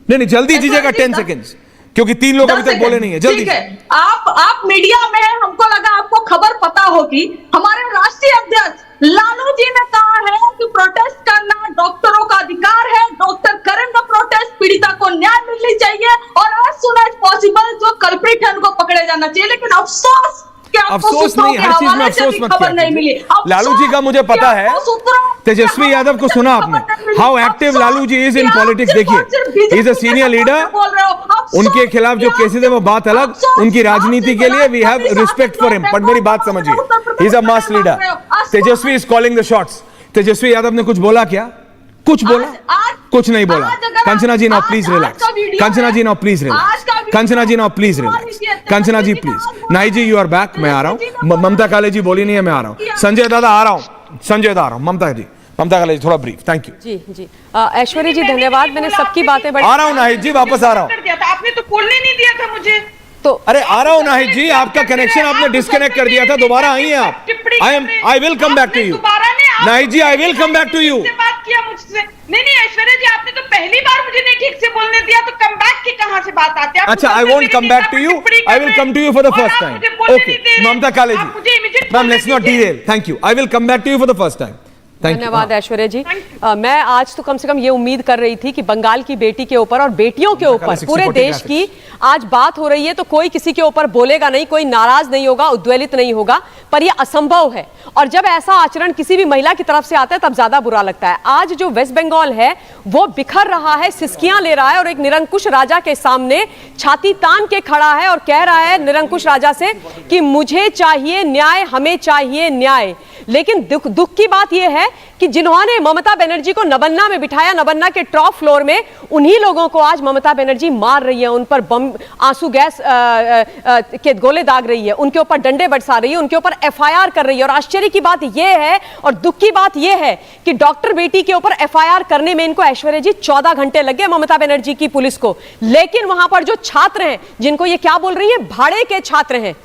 नहीं जल्दी दीजिएगा 10 सेकेंड्स, क्योंकि 3 लोग अभी तक बोले नहीं है। जल्दी आप मीडिया में, हमको लगा आपको खबर पता होगी, हमारे राष्ट्रीय अध्यक्ष लालू जी ने कहा है कि प्रोटेस्ट करना डॉक्टरों का अधिकार है, डॉक्टर करें द प्रोटेस्ट, पीड़िता को न्याय मिलनी चाहिए और एज सून एज पॉसिबल जो कल्प्रिट है उनको पकड़े जाना चाहिए। लेकिन अफसोस नहीं, हर चीज में अफसोस मत कीजिए। लालू जी का मुझे पता है, तेजस्वी यादव को सुना आपने, how active Lalu ji is in politics. देखिए he is a senior leader, उनके खिलाफ जो केसेस है वो बात अलग, उनकी राजनीति के लिए we have respect for him, but मेरी बात समझिए, he is a mass leader. Tejashwi is calling the shots. Tejashwi Yadav ने कुछ बोला क्या? कुछ बोला? कुछ नहीं बोला। Kanchana ji now please relax, Kanchana ji now please relax, Kanchana ji now please relax, Kanchana ji please. Nahid ji you are back, मैं आ रहा हूं। ममता काले जी बोली नहीं है, मैं आ रहा हूं। संजय दादा आ रहा हूं, संजय दादा आ रहा हूं। ममता काले जी थोड़ा ब्रीफ, थैंक यू। जी ऐश्वर्या जी धन्यवाद, मैंने सबकी बातें आ रहा हूं नाहिद जी, वापस आ रहा हूं। आपने तो बोलने नहीं दिया था मुझे तो। अरे आ रहा हूं नाहिद जी, आपका कनेक्शन आपने डिस्कनेक्ट कर दिया था, दोबारा आइए आप। I will come back to you Nahid ji, I will come back to you. बात किया मुझसे, नहीं ऐश्वर्या जी, आपने तो पहली बार मुझे नहीं ठीक से बोलने दिया, तो कम बैक की कहां से बात आती है? अच्छा, I won't come back to you, I will come to you for the first time. Okay Mamta Kale ji, ma'am let's not derail, thank you, I will come back to you for the first time. धन्यवाद ऐश्वर्या जी। मैं आज तो कम से कम ये उम्मीद कर रही थी कि बंगाल की बेटी के ऊपर और बेटियों के ऊपर पूरे देश की आज बात हो रही है, तो कोई किसी के ऊपर बोलेगा नहीं, कोई नाराज नहीं होगा, उद्वेलित नहीं होगा, पर यह असंभव है। और जब ऐसा आचरण किसी भी महिला की तरफ से आता है तब ज्यादा बुरा लगता है। आज जो वेस्ट बंगाल है वो बिखर रहा है, सिसकियां ले रहा है और एक निरंकुश राजा के सामने छाती तान के खड़ा है और कह रहा है निरंकुश राजा से कि मुझे चाहिए न्याय, हमें चाहिए न्याय। लेकिन दुख की बात यह है कि जिन्होंने ममता बनर्जी को नबन्ना में बिठाया, नबन्ना के टॉप फ्लोर में, उन्हीं लोगों को आज ममता बनर्जी मार रही है, उन पर बम, आंसू गैस के गोले दाग रही है, उनके ऊपर डंडे बरसा रही है, उनके ऊपर एफआईआर कर रही है। और आश्चर्य की बात यह है और दुख की बात यह है कि डॉक्टर बेटी के ऊपर एफआईआर करने में इनको ऐश्वर्या जी 14 घंटे लग गए, ममता बनर्जी की पुलिस को। लेकिन वहां पर जो छात्र हैं, जिनको ये क्या बोल रही है, भाड़े के छात्र हैं,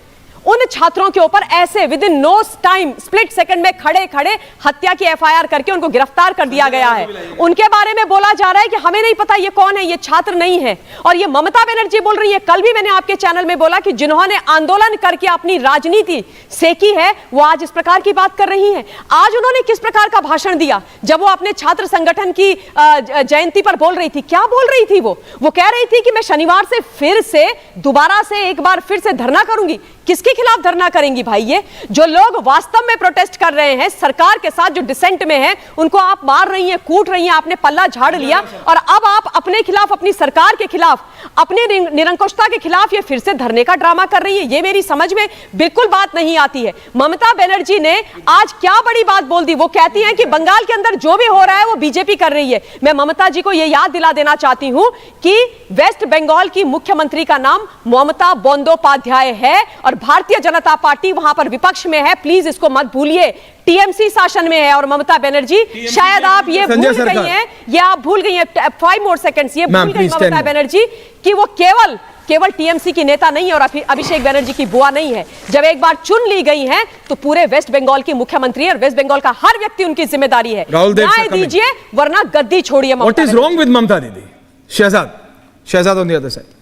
उन छात्रों के ऊपर ऐसे with in no time, split second में खड़े खड़े हत्या की एफआईआर करके उनको गिरफ्तार कर दिया गया है। उनके बारे में बोला जा रहा है कि हमें नहीं पता ये कौन है, ये छात्र नहीं है। और ये ममता बनर्जी बोल रही है, कल भी मैंने आपके चैनल में बोला कि जिन्होंने आंदोलन करके अपनी राजनीति सेकी है वो आज इस प्रकार की बात कर रही हैं। आज उन्होंने किस प्रकार का भाषण दिया जब वो अपने छात्र संगठन की जयंती पर बोल रही थी? क्या बोल रही थी? वो कह रही थी कि मैं शनिवार से फिर से दोबारा से एक बार फिर से धरना करूंगी। किसके खिलाफ धरना करेंगी भाई? ये जो लोग वास्तव में प्रोटेस्ट कर रहे हैं सरकार के साथ, जो डिसेंट में है, उनको आप मार रही हैं, कूट रही हैं, आपने पल्ला झाड़ लिया और अब आप अपने खिलाफ, अपनी सरकार के खिलाफ, अपने निरंकुशता के खिलाफ ये फिर से धरने का ड्रामा कर रही है। ये मेरी समझ में बिल्कुल बात नहीं आती है। ममता बनर्जी ने आज क्या बड़ी बात बोल दी? वो कहती हैं कि बंगाल के अंदर जो भी हो रहा है वो बीजेपी कर रही है। मैं ममता जी को यह याद दिला देना चाहती हूं कि वेस्ट बंगाल की मुख्यमंत्री का नाम ममता बंदोपाध्याय है और भारतीय जनता पार्टी वहां पर विपक्ष में है। प्लीज इसको मत भूलिए। टीएमसी शासन में है और ममता बनर्जी, शायद आप ये भूल गई हैं, ये आप भूल गई हैं, 5 more seconds, ये भूल गई ममता बनर्जी कि वो केवल टीएमसी की नेता नहीं है और अभिषेक बनर्जी की बुआ नहीं है। जब एक बार चुन ली गई हैं तो पूरे वेस्ट बंगाल की मुख्यमंत्री है और वेस्ट बंगाल का हर व्यक्ति उनकी जिम्मेदारी है। न्याय दीजिए वरना गद्दी छोड़िए। What is wrong with ममता दीदी? Shahzad on the other side.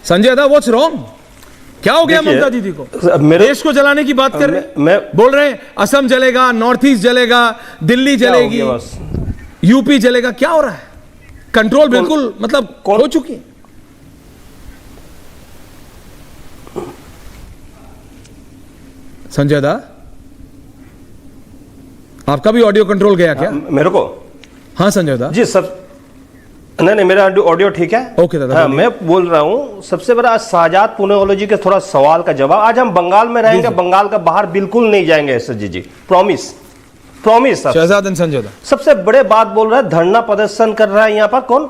Sanjay दा, what's wrong? क्या हो गया ममता दीदी को? देश को जलाने की बात कर रहे हैं, बोल रहे हैं असम जलेगा, नॉर्थ ईस्ट जलेगा, दिल्ली जलेगी, यूपी जलेगा। क्या हो रहा है? कंट्रोल बिल्कुल मतलब हो चुकी है। संजय दा, आपका भी ऑडियो कंट्रोल गया क्या? मेरे को? हाँ संजय दा जी, सब नहीं, मेरा ऑडियो ठीक है। ओके दादा। हाँ, मैं बोल रहा हूँ सबसे बड़ा शाहजाद पुनेवाला के थोड़ा सवाल का जवाब। आज हम बंगाल में रहेंगे, बंगाल का बाहर बिल्कुल नहीं जाएंगे जी। प्रॉमिस शहजाद एंड संजय दा। सबसे बड़े बात बोल रहा है, धरना प्रदर्शन कर रहा है यहाँ पर कौन?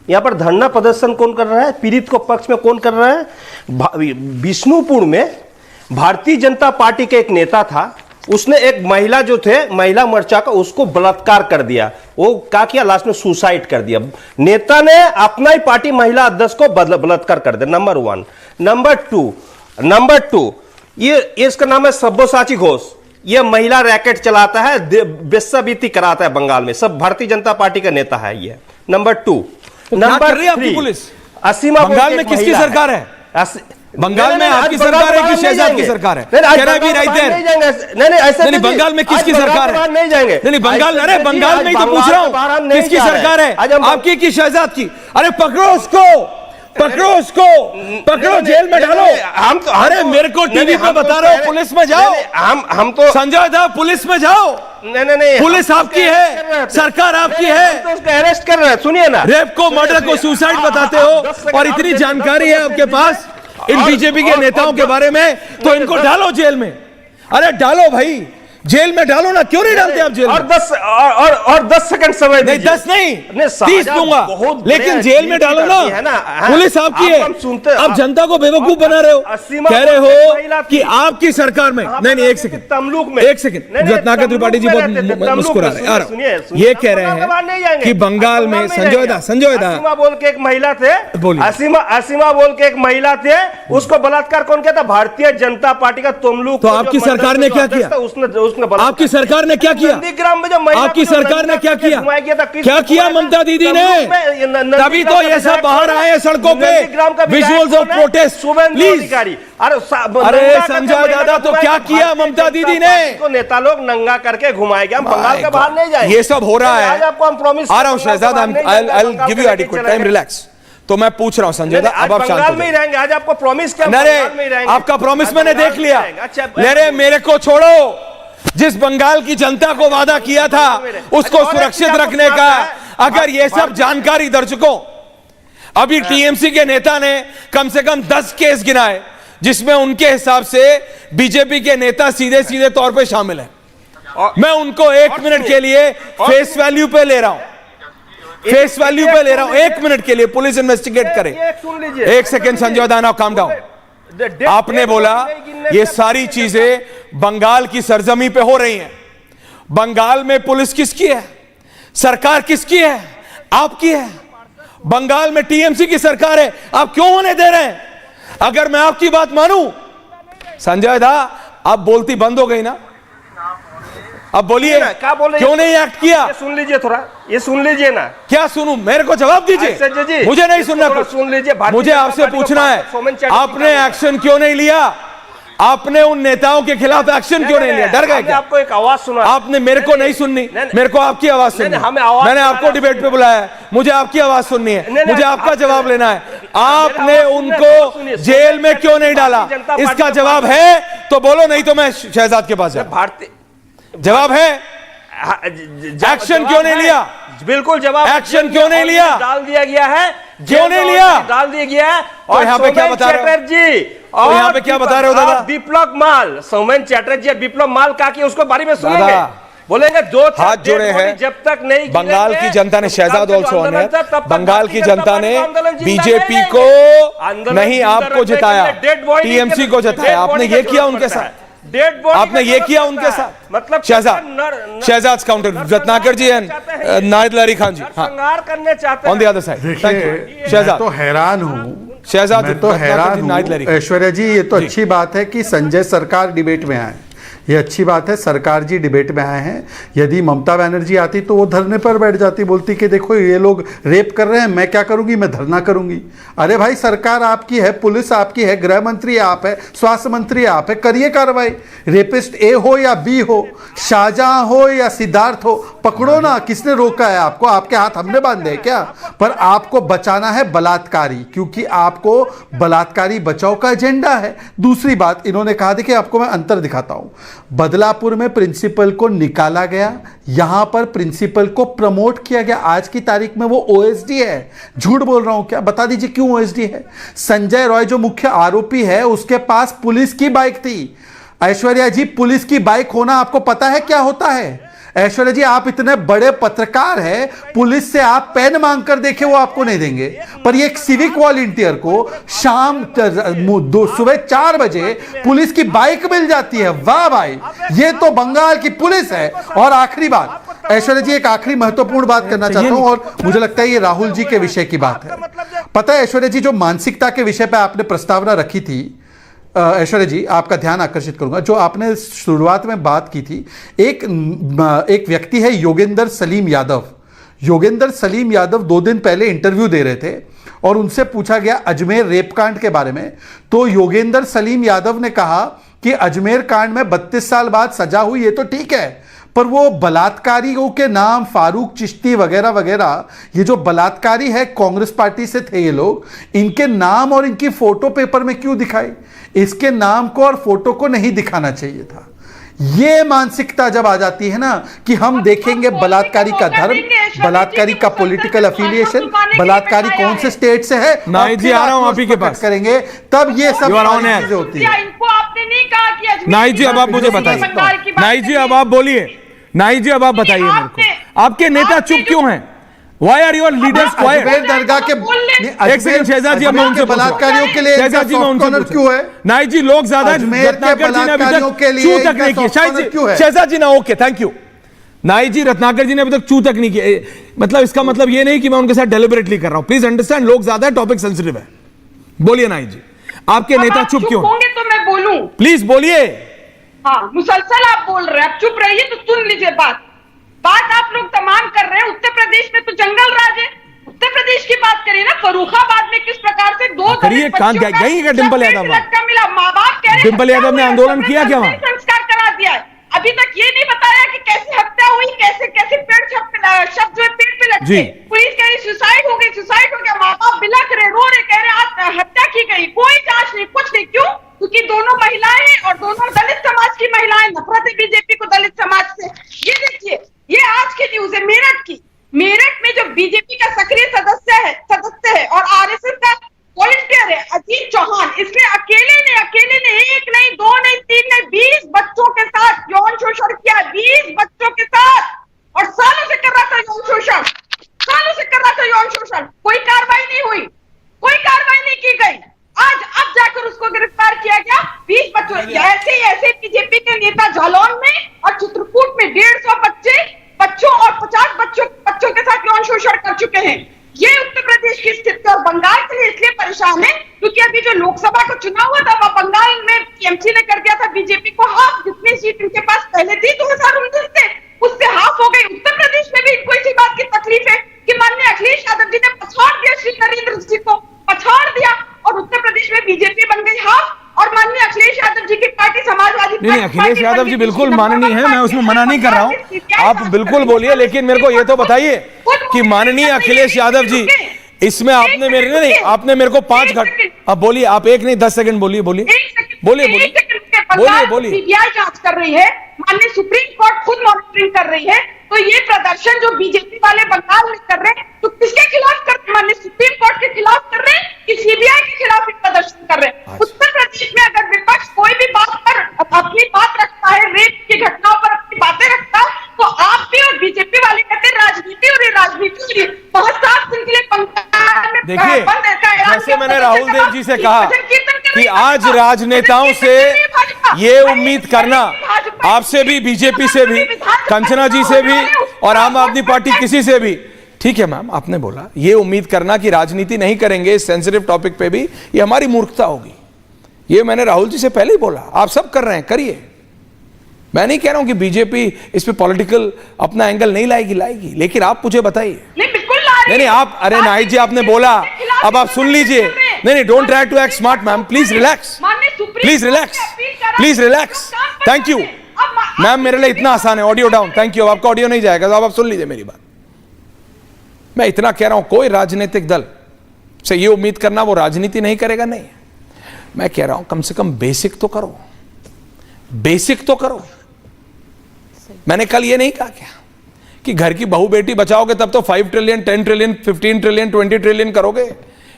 यहाँ पर धरना प्रदर्शन कौन कर रहा है? पीड़ित को पक्ष में कौन कर रहा है? विष्णुपुर में भारतीय जनता पार्टी के एक नेता था, उसने एक महिला जो थे, महिला मोर्चा का, उसको बलात्कार कर दिया। वो क्या किया? लास्ट में सुसाइड कर दिया। नेता ने अपना ही पार्टी महिला अध्यक्ष को बलात्कार कर दिया। नंबर 1। नंबर टू, ये इसका नाम है सब्यसाची घोष। ये महिला रैकेट चलाता है, वेश्यावृत्ति कराता है बंगाल में। सब भारतीय जनता पार्टी का नेता है ये। नंबर 2। नंबर 3, पुलिस असीमा बंगाल में किसकी सरकार है? बंगाल में आपकी सरकार है कि शहजाद की सरकार है? नहीं, ऐसे नहीं, बंगाल में किसकी सरकार है? नहीं जाएंगे। नहीं, बंगाल, अरे बंगाल में ही तो पूछ रहा हूँ, किसकी सरकार है? आपकी कि शहजाद की? अरे पकड़ो उसको, पकड़ो, जेल में डालो। हम तो, अरे मेरे को टीवी पे बता रहे हो पुलिस में जाओ। हम तो संजय दा, पुलिस में जाओ। नहीं, पुलिस आपकी है, सरकार आपकी है, तो उसको अरेस्ट कर रहे हैं। सुनिए ना, रेप को, मर्डर को सुसाइड बताते हो और इतनी जानकारी है आपके पास इन बीजेपी के नेताओं के बारे में, तो इनको डालो जेल में। अरे डालो भाई, जेल में डालो ना। क्यों नहीं डालते आप जेल में? और 10 सेकंड समय नहीं, 10 नहीं, 30 दूंगा, लेकिन जेल में डालो ना। पुलिस आपकी है, आप जनता को बेवकूफ बना रहे हो। कह रहे हो कि आपकी सरकार में, नहीं, एक सेकंड, रत्नाकर त्रिपाठी जी बहुत मुस्कुरा रहे हैं। ये कह रहे हैं कि बंगाल में संजय दा असीमा बोल के एक महिला थे, असीमा बोल के एक महिला थे, उसको बलात्कार कौन किया था? भारतीय जनता पार्टी का तमलुक। तो आपकी सरकार ने क्या किया? आपकी सरकार ने क्या किया? आपकी सरकार ने क्या किया? क्या किया ममता दीदी ने? तभी तो ये सब बाहर आए हैं सड़कों पे, विजुअल्स ऑफ प्रोटेस्ट। प्लीज, अरे संजय दादा, तो क्या किया ममता दीदी ने? नेता लोग नंगा करके घुमाएंगे, हम बंगाल के बाहर नहीं जाएंगे। ये सब हो रहा है। आपको हम प्रॉमिस आ रहा हूं Shahzad, I will give you adequate time, relax. तो मैं पूछ रहा हूं संजय दा, अब आप शांत हो में रहेंगे। आज आपको प्रॉमिस क्या? नहीं, आपका प्रॉमिस मैंने देख लिया। अरे मेरे को छोड़ो। जिस बंगाल की जनता को वादा किया था उसको सुरक्षित रखने का, अगर ये सब जानकारी दर्शकों, अभी टीएमसी के नेता ने कम से कम 10 केस गिनाए जिसमें उनके हिसाब से बीजेपी के नेता सीधे सीधे तौर पे शामिल हैं। मैं उनको 1 मिनट के लिए फेस वैल्यू पे ले रहा हूं, 1 मिनट के लिए पुलिस इन्वेस्टिगेट करे। 1 सेकेंड संजय दा, काम डाउन। आपने बोला ये सारी चीजें बंगाल की सरजमी पे हो रही हैं। बंगाल में पुलिस किसकी है? सरकार किसकी है? आपकी है। बंगाल में टीएमसी की सरकार है, आप क्यों होने दे रहे हैं? अगर मैं आपकी बात मानूं संजय दा, अब बोलती बंद हो गई ना, अब बोलिए क्या बोल रहे क्यों नहीं एक्ट किया? ये सुन लीजिए थोड़ा, ये सुन लीजिए ना। क्या सुनूं? मेरे को जवाब दीजिए, संजय जी, मुझे नहीं सुनना थोड़ा कुछ। सुन लीजिए। मुझे आपसे पूछना है, आपने एक्शन क्यों नहीं लिया? आपने उन नेताओं के खिलाफ एक्शन क्यों नहीं लिया? डर गए क्या? आपको एक आवाज सुना, आपने मेरे को नहीं सुननी, मेरे को आपकी आवाज सुननी है। मैंने आपको डिबेट पे बुलाया है, मुझे आपकी आवाज सुननी है, मुझे आपका जवाब लेना है। आपने उनको जेल में क्यों नहीं डाला? इसका जवाब है तो बोलो, नहीं तो मैं शहजाद के पास जाऊं। भारतीय जवाब है, एक्शन क्यों नहीं लिया? बिल्कुल जवाब, एक्शन क्यों नहीं लिया? डाल दिया गया है, क्यों नहीं लिया? डाल दिया गया है। तो और यहाँ पे क्या बता रहे हो? चटर्जी तो यहाँ पे क्या बता रहे हो दादा? विप्लव माल, सौमेन चटर्जी और विप्लव माल का कि उसको बारे में सुनेंगे, बोलेंगे दो हाथ जोड़े हैं। जब तक नहीं बंगाल की जनता ने, शहजाद ऑल्सो ऑन है, बंगाल की जनता ने बीजेपी को नहीं, आपको जिताया, टीएमसी को जिताया। आपने ये किया उनके साथ, आपने ये किया उनके साथ। मतलब शहजाद काउंटर, रत्नाकर जी एंड नाहिद अली खान जी संहार करने चाहते हैं on the other side. Thank you Shahzad. तो हैरान हूँ, शहजाद मैं तो हैरान हूँ ऐश्वर्या जी। ये तो अच्छी बात है कि संजय सरकार डिबेट में आए, ये अच्छी बात है, सरकार जी डिबेट में आए हैं। यदि ममता बनर्जी आती तो वो धरने पर बैठ जाती, बोलती कि देखो ये लोग रेप कर रहे हैं, मैं क्या करूंगी, मैं धरना करूंगी। अरे भाई, सरकार आपकी है, पुलिस आपकी है, गृह मंत्री आप है, स्वास्थ्य मंत्री आप है, करिए कार्रवाई। रेपिस्ट ए हो या बी हो, शाहजहां हो या सिद्धार्थ हो, पकड़ो ना। किसने रोका है आपको? आपके हाथ हमने बांधे हैं क्या? पर आपको बचाना है बलात्कारी, क्योंकि आपको बलात्कारी बचाओ का एजेंडा है। दूसरी बात, इन्होंने कहा, देखिए आपको मैं अंतर दिखाता हूं। बदलापुर में प्रिंसिपल को निकाला गया, यहां पर प्रिंसिपल को प्रमोट किया गया। आज की तारीख में वो ओएसडी है। झूठ बोल रहा हूं क्या? बता दीजिए क्यों ओएसडी है। संजय रॉय जो मुख्य आरोपी है, उसके पास पुलिस की बाइक थी। ऐश्वर्या जी, पुलिस की बाइक होना आपको पता है क्या होता है? ऐश्वर्या जी, आप इतने बड़े पत्रकार हैं, पुलिस से आप पेन मांग कर देखे, वो आपको नहीं देंगे। पर ये एक सिविक वॉलंटियर को शाम सुबह 4 बजे पुलिस की बाइक मिल जाती है। वाह भाई, ये तो बंगाल की पुलिस है। और आखिरी बात ऐश्वर्या जी, एक आखिरी महत्वपूर्ण बात करना चाहता हूं, और मुझे लगता है ये राहुल जी के विषय की बात है। पता है ऐश्वर्या जी, जो मानसिकता के विषय पर आपने प्रस्तावना रखी थी, ऐश्वर्या जी आपका ध्यान आकर्षित करूंगा, जो आपने शुरुआत में बात की थी। एक व्यक्ति है योगेंद्र सलीम यादव। योगेंद्र सलीम यादव 2 दिन पहले इंटरव्यू दे रहे थे और उनसे पूछा गया अजमेर रेप कांड के बारे में। तो योगेंद्र सलीम यादव ने कहा कि अजमेर कांड में 32 साल बाद सजा हुई, ये तो ठीक है, पर वो बलात्कारियों के नाम फारूक चिश्ती वगैरह वगैरह, ये जो बलात्कारी है कांग्रेस पार्टी से थे ये लोग, इनके नाम और इनकी फोटो पेपर में क्यों दिखाई? इसके नाम को और फोटो को नहीं दिखाना चाहिए था। ये मानसिकता जब आ जाती है ना कि हम देखेंगे बलात्कारी का धर्म, बलात्कारी का पॉलिटिकल अफिलिएशन, बलात्कारी कौन से स्टेट से है, नाइट जी आ रहा हूं आप ही के पास करेंगे, तब ये सब चीजें होती है। इनको आपने नहीं कहा कि नाइट जी अब आप मुझे बताइए, नाइट जी अब आप बोलिए, नाइट जी अब आप बताइए मेरे को, आपके नेता चुप क्यों हैं? Why are your leaders quiet? Ajmer दरगाह के एक सेकंड शहजाद जी, अब मैं उनसे बलात्कारियों के लिए शहजाद जी मैं उनसे क्यों है? नाइट जी, लोग ज्यादा अजमेर के बलात्कारियों के लिए चू तक नहीं किए। शहजाद जी ना, ओके थैंक यू। नाइट जी, रत्नाकर जी ने अभी तक चू तक नहीं किए। मतलब इसका मतलब ये नहीं कि मैं उनके साथ डेलिबरेटली कर रहा हूं। प्लीज अंडरस्टैंड, लोग ज्यादा टॉपिक सेंसिटिव है। बोलिए नाइट जी, आपके नेता चुप क्यों होंगे? तो मैं बोलूं? प्लीज बोलिए। हाँ, मुसलसल आप बोल रहे हैं, आप चुप रहिए तो सुन लीजिए बात आप लोग तमाम कर रहे हैं। उत्तर प्रदेश में तो जंगल राज है। उत्तर प्रदेश की बात करिए ना, फर्रुखाबाद में किस प्रकार से 2 करिए कान गई का डिंपल यादव मिला। माँ बाप कह रहे हैं डिंपल यादव ने आंदोलन किया क्या वहां? संस्कार करा दिया है। अभी तक ये नहीं बताया कि कैसे हत्या हुई, कैसे कैसे शब्द जो है पेड़ पे लटके। पुलिस कह रही सुसाइड हो गया। माँ बाप बिलख रहे, रो रहे, कह रहे हत्या की गई। कोई जांच नहीं, कुछ नहीं। क्यों? क्योंकि दोनों महिलाएं हैं और दोनों दलित समाज की महिलाएं। नफरत है बीजेपी को दलित समाज से। ये देखिए, ये आज की न्यूज है मेरठ की। मेरठ में जो बीजेपी का सक्रिय सदस्य है और आरएसएस का वॉलंटियर है अजीत चौहान, इसने अकेले ने 1 नहीं 2 नहीं 3 नहीं 20 बच्चों के साथ यौन शोषण किया। 20 बच्चों के साथ, और सालों से कर रहा था यौन शोषण। कोई कार्रवाई नहीं हुई, कोई कार्रवाई नहीं की गई। अब जाकर उसको गिरफ्तार किया गया। 20 बच्चों, ऐसे बीजेपी के नेता जालौन में और चित्रकूट में 150 बच्चों और 50 बच्चों के साथ यौन शोषण कर चुके हैं। ये उत्तर प्रदेश की स्थिति। और बंगाल के लिए इसलिए परेशान है क्योंकि अभी जो लोकसभा का चुनाव हुआ था, बंगाल में टीएमसी ने कर दिया था बीजेपी को हाफ, जितनी सीट इनके पास पहले थी 2019 से, उससे हाफ हो गई। उत्तर प्रदेश में भी इनको इसी बात की तकलीफ है कि माननीय अखिलेश यादव जी ने पछाड़ दिया, श्री नरेंद्र सिंह को पछाड़ दिया, और उत्तर प्रदेश में बीजेपी बन गई हाफ, और माननीय अखिलेश यादव जी की पार्टी समाजवादी नहीं, अखिलेश यादव जी बिल्कुल माननीय है, मैं उसमें मना नहीं कर रहा हूं, आप बिल्कुल बोलिए, लेकिन मेरे को ये तो बताइए कि माननीय अखिलेश यादव जी, इसमें आपने मेरे नहीं, आपने मेरे को 5 घंटे, अब बोलिए, आप 1 नहीं 10 सेकंड बोलिए, बोलिए बोलिए बोलिए बोलिए। सीबीआई जांच कर रही है, माननीय सुप्रीम कोर्ट खुद मॉनिटरिंग कर रही है, तो ये प्रदर्शन जो बीजेपी वाले बंगाल में कर रहे हैं, तो किसके खिलाफ कर रहे हैं? माननीय सुप्रीम कोर्ट के खिलाफ कर रहे हैं कि सीबीआई के खिलाफ प्रदर्शन कर रहे हैं? उत्तर प्रदेश में अगर विपक्ष कोई भी बात पर अपनी बात रखता है, रेप की घटनाओं पर अपनी बातें रखता है, तो आप भी और बीजेपी वाले कहते हैं राजनीति, और ये राजनीति हो रही है। बहुत साफ दिन के लिए बंगाल में देखिए, जैसे मैंने राहुल देव जी से कहा कि आज राजनेताओं से ये उम्मीद करना, आपसे भी, बीजेपी से भी, कंचना जी से भी, और आम आदमी पार्टी किसी से भी, ठीक है मैम, आपने बोला ये उम्मीद करना कि राजनीति नहीं करेंगे इस सेंसिटिव टॉपिक पे भी, ये हमारी मूर्खता होगी। ये मैंने राहुल जी से पहले ही बोला, आप सब कर रहे हैं, करिए। मैं नहीं कह रहा हूं कि बीजेपी इस पे पॉलिटिकल अपना एंगल नहीं लाएगी, लेकिन आप मुझे बताइए। नहीं, आप, अरे नाइट जी आपने बोला, अब आप सुन लीजिए। नहीं, don't try to act smart ma'am, please relax, please relax, please relax. Thank you ma'am, मेरे लिए इतना आसान है, ऑडियो डाउन, थैंक यू। आपका ऑडियो नहीं जाएगा, तो आप सुन लीजिए मेरी बात। मैं इतना कह रहा हूं, कोई राजनीतिक दल से ये उम्मीद करना वो राजनीति नहीं करेगा, नहीं। मैं कह रहा हूं कम से कम बेसिक तो करो, बेसिक तो करो। मैंने कल ये नहीं कहा क्या कि घर की बहू बेटी बचाओगे तब तो 5 ट्रिलियन, 10 ट्रिलियन, 15 ट्रिलियन, 20 ट्रिलियन करोगे।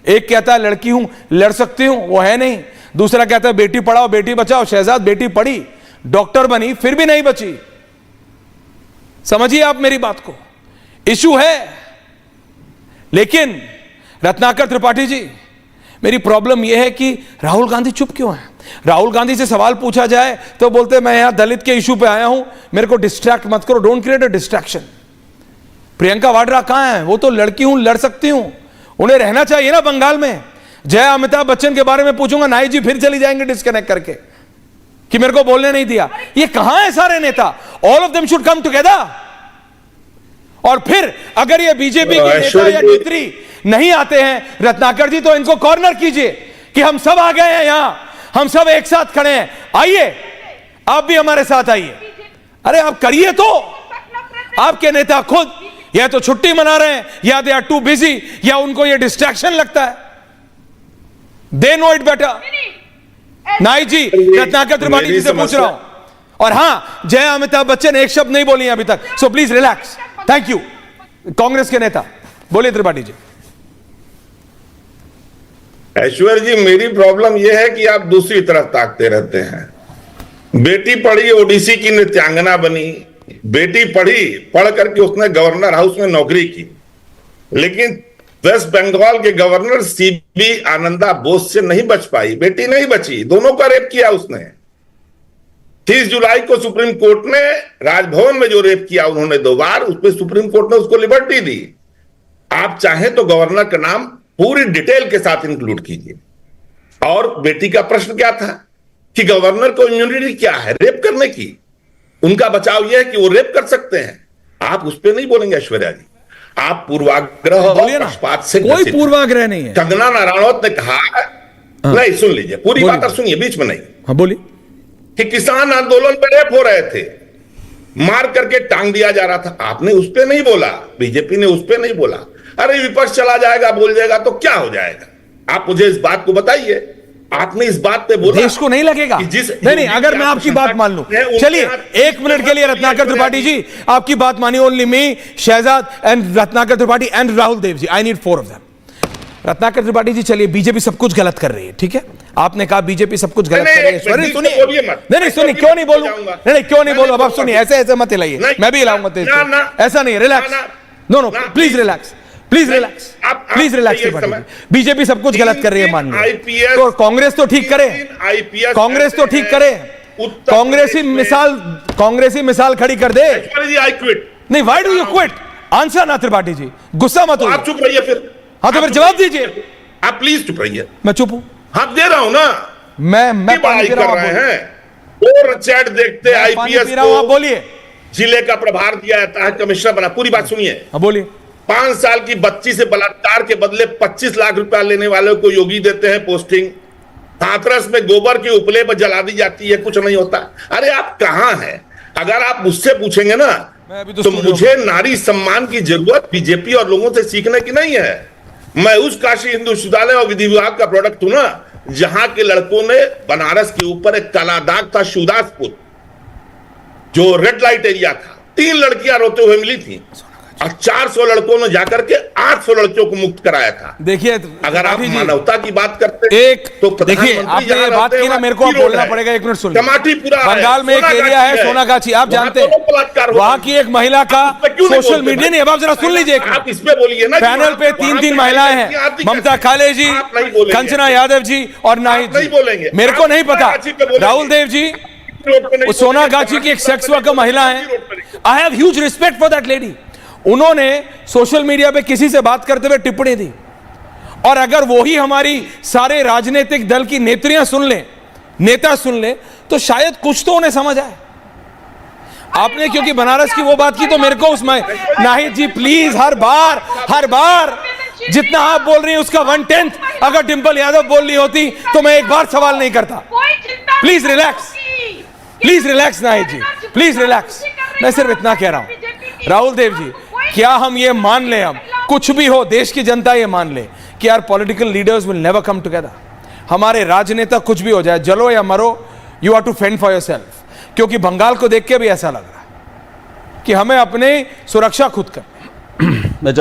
एक कहता है लड़की हूं, लड़ सकती हूं, वो है नहीं। दूसरा कहता है बेटी पढ़ाओ, बेटी बचाओ। शहजाद बेटी पढ़ी, डॉक्टर बनी, फिर भी नहीं बची। समझिए आप मेरी बात को, इशू है। लेकिन रत्नाकर त्रिपाठी जी, मेरी प्रॉब्लम यह है कि राहुल गांधी चुप क्यों है? राहुल गांधी से सवाल पूछा जाए तो बोलते मैं यहां दलित के इशू पे आया हूं, मेरे को डिस्ट्रैक्ट मत करो, don't create a distraction. Priyanka Vadra कहां है? वो तो लड़की हूं, लड़ सकती हूं, उन्हें रहना चाहिए ना बंगाल में। जय अमिताभ बच्चन के बारे में पूछूंगा, नाई जी फिर चली जाएंगे डिस्कनेक्ट करके कि मेरे को बोलने नहीं दिया। ये कहां है सारे नेता? All of them should come together. और फिर अगर ये बीजेपी के नेता या नेत्री नहीं आते हैं, रत्नाकर जी, तो इनको कॉर्नर कीजिए कि हम सब आ गए हैं यहां, हम सब एक साथ खड़े हैं, आइए आप भी हमारे साथ आइए। अरे आप करिए तो। आपके नेता खुद या तो छुट्टी मना रहे हैं, या दे आर टू बिजी, या उनको ये डिस्ट्रैक्शन लगता है। They know it better. नाई जी, रत्नाकर त्रिपाठी जी से पूछ रहा हूं। और हां, जय अमिताभ बच्चन एक शब्द नहीं बोली अभी तक, so please relax. Thank you. Congress के नेता बोलिए त्रिपाठी जी। ऐश्वर्य जी, मेरी प्रॉब्लम यह है कि आप दूसरी तरफ ताकते रहते हैं। बेटी पढ़ी, ओडीसी की नृत्यांगना बनी, बेटी पढ़ी, पढ़ करके उसने गवर्नर हाउस में नौकरी की, लेकिन वेस्ट बंगाल के गवर्नर सीबी आनंदा बोस से नहीं बच पाई, बेटी नहीं बची, दोनों का रेप किया उसने। 30 जुलाई को सुप्रीम कोर्ट ने राजभवन में जो रेप किया उन्होंने 2 बार, उसमें सुप्रीम कोर्ट ने उसको लिबर्टी दी। आप चाहें तो गवर्नर का नाम पूरी डिटेल के साथ इंक्लूड कीजिए। और बेटी का प्रश्न क्या था कि गवर्नर को इम्यूनिटी क्या है रेप करने की? उनका बचाव यह है कि वो रेप कर सकते हैं। आप उस पर नहीं बोलेंगे ऐश्वर्या जी, आप पूर्वाग्रह और पक्षपात से कोई पूर्वाग्रह नहीं है। कंगना नारायणवत ने कहा, नहीं सुन लीजिए पूरी बात और सुनिए, बीच में नहीं। हाँ बोलिए। कि किसान आंदोलन में रेप हो रहे थे, मार करके टांग दिया जा रहा था, आपने उस पर नहीं बोला, बीजेपी ने उस पर नहीं बोला। अरे विपक्ष चला जाएगा, बोल जाएगा तो क्या हो जाएगा? आप मुझे इस बात को बताइए, आपने इस बात पे बोला देश को नहीं लगेगा? नहीं, अगर मैं आपकी बात मान लूं, चलिए 1 मिनट के लिए रत्नाकर त्रिपाठी जी आपकी बात मानिए। Only me, Shahzad and Ratnakar Tripathi and Rahul Dev ji, I need 4 of them. Ratnakar Tripathi ji, चलिए बीजेपी सब कुछ गलत कर रही है, ठीक है? आपने कहा बीजेपी सब कुछ गलत कर रही है। सुनिए, नहीं सुनिए, क्यों नहीं बोलूं? नहीं क्यों नहीं बोलूं? अब आप सुनिए, ऐसे मत हिलाइए, मैं भी हिलाऊंगा तेज, ऐसा नहीं, relax, no please relax, please relax, please relax. BJP सब कुछ गलत कर रही है माननीय, तो कांग्रेस तो ठीक करे, कांग्रेस तो ठीक करे, कांग्रेसी मिसाल खड़ी कर दे। नहीं, why do you quit? Answer ना त्रिपाठी जी, गुस्सा मत तो हो। आप चुप रहिए फिर। हाँ तो फिर जवाब दीजिए। आप प्लीज चुप रहिए। मैं चुप हूं, हाँ दे रहा हूं ना। मैं पानी पी रहा हूं, कर आप रहे बोलिए। हैं और चैट देखते मैं पानी आईपीएस पी रहा हूं, आप को बोलिए। जिले का प्रभार दिया जाता है, कमिश्नर बना। पूरी बात सुनिए। हाँ बोलिए। 5 साल की बच्ची से बलात्कार के बदले 25 लाख रुपया लेने वाले को योगी देते हैं पोस्टिंग। हाथरस में गोबर की उपले पर जला दी जाती है, कुछ नहीं होता। अरे आप कहां हैं? अगर आप मुझसे पूछेंगे ना तो मुझे नारी सम्मान की जरूरत बीजेपी और लोगों से सीखने की नहीं है। मैं उस काशी हिंदू विश्वविद्यालय और विधि विभाग का प्रोडक्ट हूं ना, जहां के लड़कों ने बनारस के ऊपर एक काला दाग था, शिवदासपुर, जो रेड लाइट एरिया था। 3 लड़कियां रोते हुए मिली थी और 400 लड़कों ने जाकर के 800 लड़कियों को मुक्त कराया था। देखिए अगर आप मानवता की बात करते एक तो देखिए, आपने ये बात की ना, मेरे को बोलना पड़ेगा, 1 मिनट सुन। बंगाल में एक एरिया है सोनागाछी, आप जानते हैं, वहां की एक महिला का सोशल मीडिया नहीं, अब आप जरा सुन लीजिए। आप इसमें बोलिए ना। पैनल पे 3 महिलाएं हैं, ममता काले जी, कंचना यादव जी और नाहिद जी। बोलेंगे मेरे को नहीं पता, राहुल देव जी सोनागाछी की एक सेक्स वर्कर महिला है। I have huge respect for that lady. उन्होंने सोशल मीडिया पे किसी से बात करते हुए टिप्पणी दी, और अगर वो ही हमारी सारे राजनीतिक दल की नेत्रियां सुन लें, नेता सुन लें, तो शायद कुछ तो उन्हें समझ आए। आपने क्योंकि बनारस की वो बात की तो मेरे को उसमें, नाहिद जी प्लीज, हर बार जितना आप बोल रही हैं उसका 1/10 अगर डिंपल यादव बोल रही होती तो मैं एक बार सवाल नहीं करता। Please relax Nahid ji, please relax. मैं सिर्फ इतना कह रहा हूं, राहुल देव जी, क्या हम ये मान लें, हम कुछ भी हो, देश की जनता ये मान ले कि यार political leaders will never come together. हमारे राजनेता कुछ भी हो जाए, जलो या मरो, you are to fend for yourself. क्योंकि बंगाल को देख के भी ऐसा लग रहा है कि हमें अपने सुरक्षा खुद कर।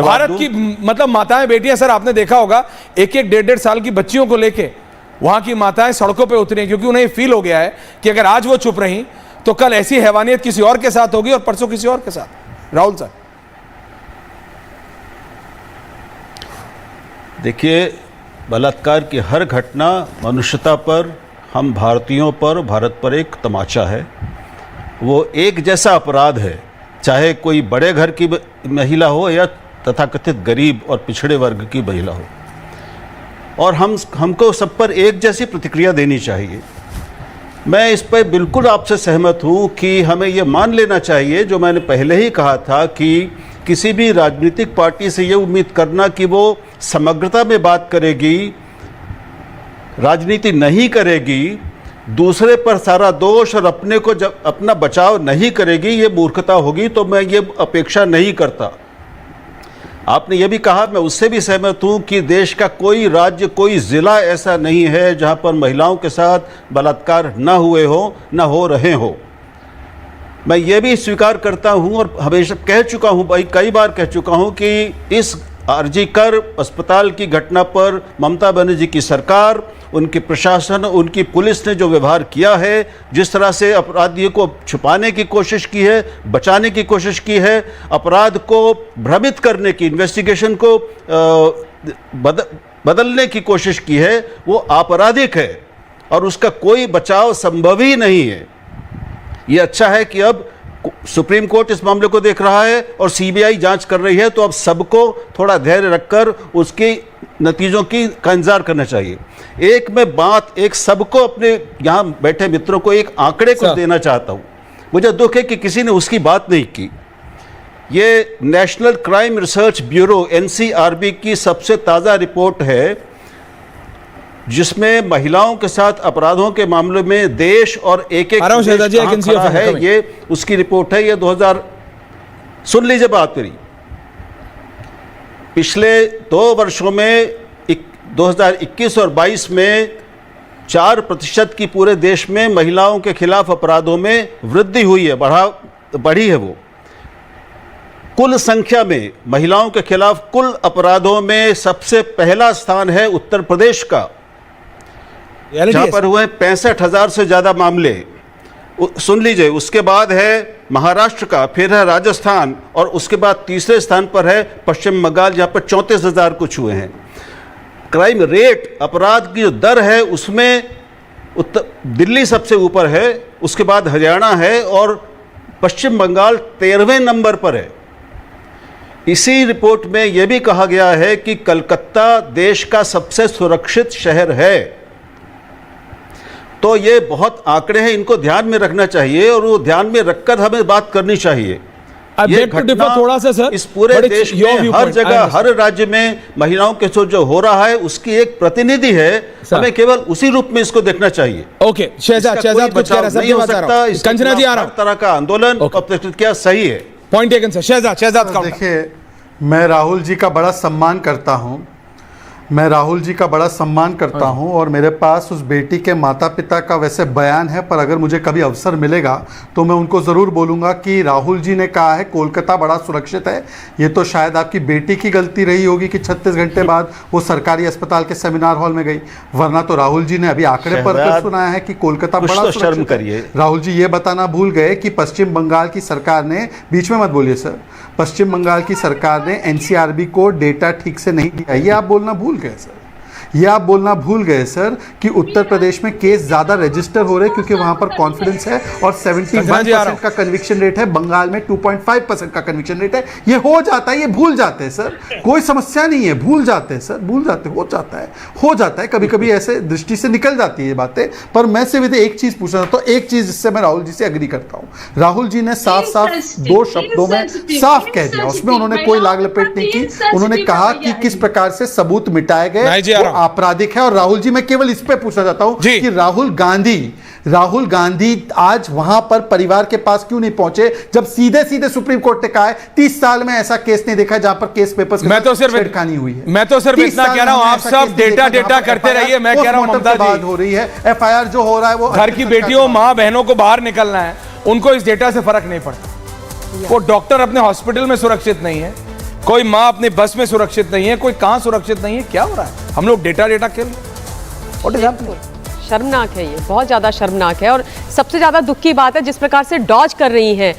भारत की मतलब माताएं बेटियां, सर आपने देखा होगा, 1-1, 1.5 साल की बच्चियों को लेके वहां की माताएं सड़कों पे उतरी, क्योंकि उन्हें फील हो गया है कि अगर आज वो चुप रही तो कल ऐसी हैवानियत किसी और के साथ होगी और परसों किसी और के साथ। राहुल सर देखिए, बलात्कार की हर घटना मनुष्यता पर, हम भारतीयों पर, भारत पर एक तमाचा है। वो एक जैसा अपराध है, चाहे कोई बड़े घर की महिला हो या तथाकथित गरीब और पिछड़े वर्ग की महिला हो, और हमको सब पर एक जैसी प्रतिक्रिया देनी चाहिए। मैं इस पर बिल्कुल आपसे सहमत हूँ कि हमें ये मान लेना चाहिए, जो मैंने पहले ही कहा था, कि किसी भी राजनीतिक पार्टी से ये उम्मीद करना कि वो समग्रता में बात करेगी, राजनीति नहीं करेगी, दूसरे पर सारा दोष और अपने को जब अपना बचाव नहीं करेगी, ये मूर्खता होगी। तो मैं ये अपेक्षा नहीं करता। आपने ये भी कहा, मैं उससे भी सहमत हूँ कि देश का कोई राज्य, कोई ज़िला ऐसा नहीं है जहाँ पर महिलाओं के साथ बलात्कार न हुए हो, न हो रहे हो। मैं ये भी स्वीकार करता हूँ और हमेशा कह चुका हूँ, भाई कई बार कह चुका हूँ कि इस आरजीकर अस्पताल की घटना पर ममता बनर्जी की सरकार, उनके प्रशासन, उनकी पुलिस ने जो व्यवहार किया है, जिस तरह से अपराधियों को छुपाने की कोशिश की है, बचाने की कोशिश की है, अपराध को भ्रमित करने की, इन्वेस्टिगेशन को बदलने की कोशिश की है, वो आपराधिक है और उसका कोई बचाव संभव ही नहीं है। ये अच्छा है कि अब सुप्रीम कोर्ट इस मामले को देख रहा है और सीबीआई जांच कर रही है, तो अब सबको थोड़ा धैर्य रखकर उसके नतीजों का इंतजार करना चाहिए। एक सबको, अपने यहाँ बैठे मित्रों को एक आंकड़े को देना चाहता हूँ। मुझे दुख है कि किसी ने उसकी बात नहीं की। ये national crime research bureau NCRB की सबसे ताज़ा रिपोर्ट है, जिसमें महिलाओं के साथ अपराधों के मामले में देश और एक खड़ा है, ये उसकी रिपोर्ट है। ये 2000, सुन लीजिए बात मेरी, पिछले 2 वर्षों में 2021 और 22 में 4% की पूरे देश में महिलाओं के खिलाफ अपराधों में वृद्धि हुई है, बढ़ी है। वो कुल संख्या में महिलाओं के खिलाफ कुल अपराधों में सबसे पहला स्थान है उत्तर प्रदेश का, जहां पर हुए 65,000 से ज़्यादा मामले। सुन लीजिए, उसके बाद है महाराष्ट्र का, फिर है राजस्थान, और उसके बाद तीसरे स्थान पर है पश्चिम बंगाल, जहाँ पर 34,000 कुछ हुए हैं। क्राइम रेट, अपराध की जो दर है, उसमें दिल्ली सबसे ऊपर है, उसके बाद हरियाणा है और पश्चिम बंगाल 13वें नंबर पर है। इसी रिपोर्ट में यह भी कहा गया है कि कलकत्ता देश का सबसे सुरक्षित शहर है। तो ये बहुत आंकड़े हैं, इनको ध्यान में रखना चाहिए और वो ध्यान में रखकर हमें बात करनी चाहिए। ये घटना थोड़ा सा सर, इस पूरे देश में हर जगह हर राज्य में महिलाओं के साथ जो हो रहा है उसकी एक प्रतिनिधि है। हमें केवल उसी रूप में इसको देखना चाहिए। ओके, शहजाद कुछ कह रहा है, कंचना जी आ रहा, हर तरह का आंदोलन और प्रतिक्रिया सही है। Point taken sir. शहजाद देखिए, मैं राहुल जी का बड़ा सम्मान करता हूं, और मेरे पास उस बेटी के माता पिता का वैसे बयान है, पर अगर मुझे कभी अवसर मिलेगा तो मैं उनको ज़रूर बोलूँगा कि राहुल जी ने कहा है कोलकाता बड़ा सुरक्षित है। ये तो शायद आपकी बेटी की गलती रही होगी कि 36 घंटे बाद वो सरकारी अस्पताल के सेमिनार हॉल में गई, वरना तो राहुल जी ने अभी आंकड़े पर सुनाया है कि कोलकाता बड़ा सुरक्षित है। राहुल जी ये बताना भूल गए कि पश्चिम बंगाल की सरकार ने, बीच में मत बोलिए सर, पश्चिम बंगाल की सरकार ने एनसीआरबी को डेटा ठीक से नहीं दिया। ये आप बोलना भूल गए सर, कि उत्तर प्रदेश में केस ज़्यादा रजिस्टर हो रहे क्योंकि वहाँ पर कॉन्फिडेंस है और 71% का कन्विक्शन रेट है। बंगाल में 2.5% का कन्विक्शन रेट है। ये हो जाता है, ये भूल जाते हैं सर, कोई समस्या नहीं है, भूल जाते हैं सर, हो जाता है कभी कभी ऐसे दृष्टि से निकल जाती है ये बातें। पर मैं सिर्फ एक चीज़ पूछना चाहता हूँ, एक चीज़ जिससे मैं राहुल जी से एग्री करता हूँ। राहुल जी ने साफ 2 शब्दों में साफ कह दिया, उसमें उन्होंने कोई लाग लपेट नहीं की। उन्होंने कहा कि किस प्रकार से सबूत मिटाए गए आपराधिक है। और राहुल जी, मैं केवल इस पे पूछना चाहता हूं कि राहुल गांधी आज वहां पर परिवार के पास क्यों नहीं पहुंचे, जब सीधे सुप्रीम कोर्ट ने कहा है 30 साल में ऐसा केस नहीं देखा जहां पर केस पेपर्स मैं तो सिर्फ छेड़खानी हुई है। मैं तो सिर्फ इतना कह रहा हूं, आप सब डेटा करते रहिए। मैं कह रहा हूं ममता जी, बात हो रही है, एफआईआर जो हो रहा है वो घर की बेटियों, मां बहनों को बाहर निकलना है, उनको इस डेटा से फर्क नहीं पड़ता। वो डॉक्टर अपने हॉस्पिटल में सुरक्षित नहीं है, कोई माँ अपनी बस में सुरक्षित नहीं है, कोई कहां सुरक्षित नहीं है। क्या हो रहा है? हम लोग डेटा खेल रहे हैं। शर्मनाक है, ये बहुत ज़्यादा शर्मनाक है। और सबसे ज़्यादा दुख की बात है जिस प्रकार से डॉज कर रही हैं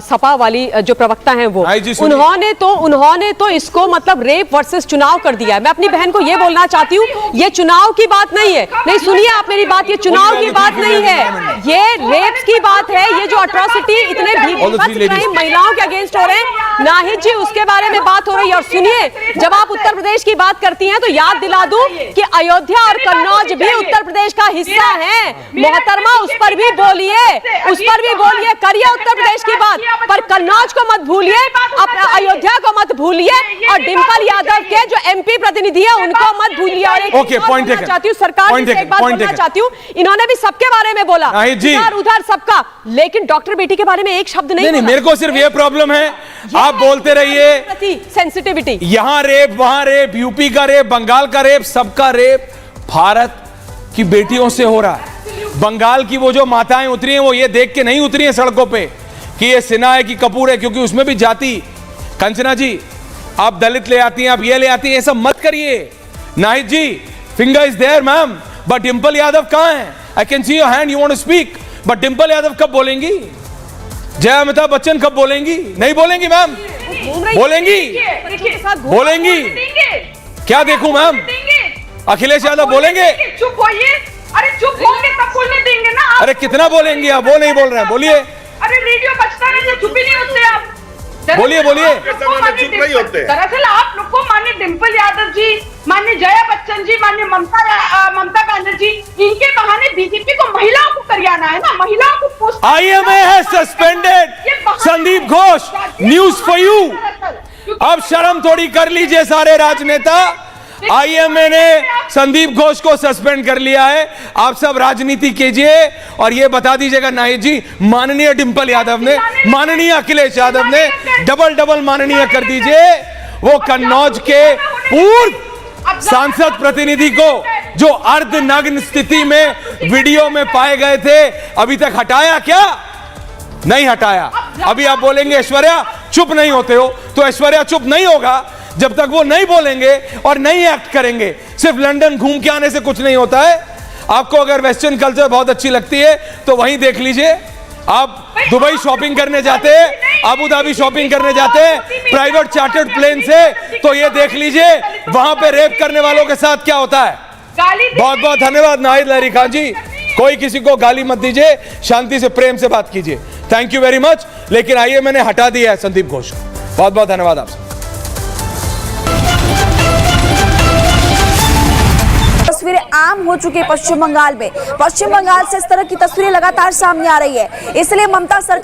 सपा वाली जो प्रवक्ता हैं वो, उन्होंने तो इसको मतलब रेप वर्सेस चुनाव कर दिया है। मैं अपनी बहन को ये बोलना चाहती हूँ, ये चुनाव की बात नहीं है। नहीं, सुनिए आप मेरी बात, ये चुनाव की बात नहीं है, ये रेप की बात है। ये जो अट्रॉसिटी इतने भी महिलाओं के अगेंस्ट हो रहे हैं, नाहिद जी, उसके बारे में बात हो रही है। और सुनिए, जब आप उत्तर प्रदेश की बात करती हैं तो याद दिला दूं कि अयोध्या और कन्नौज भी उत्तर प्रदेश का हिस्सा है। मोहतरमा, उस पर भी बोलिए, करिए उत्तर प्रदेश की बात, पर कन्नौज को मत भूलिए, अयोध्या को मत भूलिए, और डिंपल यादव के जो एमपी प्रतिनिधि है उनको मत भूलिए। और एक बात चाहती हूँ, सरकार से एक बात बोलना चाहती हूँ, इन्होंने भी सबके बारे में बोला, उधर सबका, लेकिन डॉक्टर बेटी के बारे में एक शब्द नहीं। मेरे को सिर्फ ये प्रॉब्लम है, आप बोलते रहिए सेंसिटिविटी, यहां रेप, वहां रेप, यूपी का रेप, बंगाल का रेप, सबका रेप भारत की बेटियों से हो रहा है। बंगाल की वो जो माताएं उतरी हैं, वो ये देख के नहीं उतरी हैं सड़कों पे कि ये सिन्हा है कि कपूर है, क्योंकि उसमें भी जाति। कंचना जी, आप दलित ले आती हैं, आप ये ले आती हैं, ये सब मत करिए। Nahid ji, finger is there ma'am, but Dimple Yadav कहां है? I can see your hand, you want to speak, but Dimple Yadav कब बोलेंगी? जया अमिताभ बच्चन कब बोलेंगी? नहीं बोलेंगी मैम, बोलेंगी क्या देखूं मैम? अखिलेश यादव बोलेंगे? चुप होइए, अरे चुप होंगे तब बोलने देंगे ना आप। अरे कितना बोलेंगे आप? वो नहीं बोल रहे हैं, बोलिए। अरे रेडियो बजता रहे, चुप ही नहीं होते आप। बोलिए दरअसल आप लोग को माननीय डिंपल यादव जी, माननीय जया बच्चन जी, माननीय ममता बनर्जी, इनके बहाने बीजेपी को महिलाओं को करियाना है ना, महिलाओं को पोस्ट। आईएमए है suspended Sandeep Ghosh, news for you. अब शर्म थोड़ी कर लीजिए सारे राजनेता, आईएमए ने संदीप घोष को सस्पेंड कर लिया है। आप सब राजनीति कीजिए और ये बता दीजिएगा नाहिद जी, माननीय डिंपल यादव ने, माननीय अखिलेश यादव ने डबल माननीय कर दीजिए। वो कन्नौज के पूर्व सांसद प्रतिनिधि को जो अर्धनग्न स्थिति में वीडियो में पाए गए थे, अभी तक हटाया क्या? नहीं हटाया। अभी आप बोलेंगे ऐश्वर्या चुप नहीं होते हो, तो ऐश्वर्या चुप नहीं होगा जब तक वो नहीं बोलेंगे और नहीं एक्ट करेंगे। सिर्फ लंदन घूम के आने से कुछ नहीं होता है। आपको अगर वेस्टर्न कल्चर बहुत अच्छी लगती है तो वहीं देख लीजिए। आप दुबई शॉपिंग करने जाते हैं, अबू धाबी शॉपिंग करने जाते हैं प्राइवेट चार्टर्ड प्लेन से, तो ये देख लीजिए वहां पे रेप करने वालों के साथ क्या होता है। बहुत बहुत धन्यवाद नाहिद लहरी खान जी। कोई किसी को गाली मत दीजिए, शांति से प्रेम से बात कीजिए। Thank you very much. लेकिन आइए, मैंने हटा दिया है संदीप घोष। बहुत बहुत धन्यवाद आपसे। तस्वीरें आम हो चुकी है पश्चिम बंगाल में। पश्चिम बंगाल से इस तरह की तस्वीरें लगातार सामने आ रही है, इसलिए ममता सरकार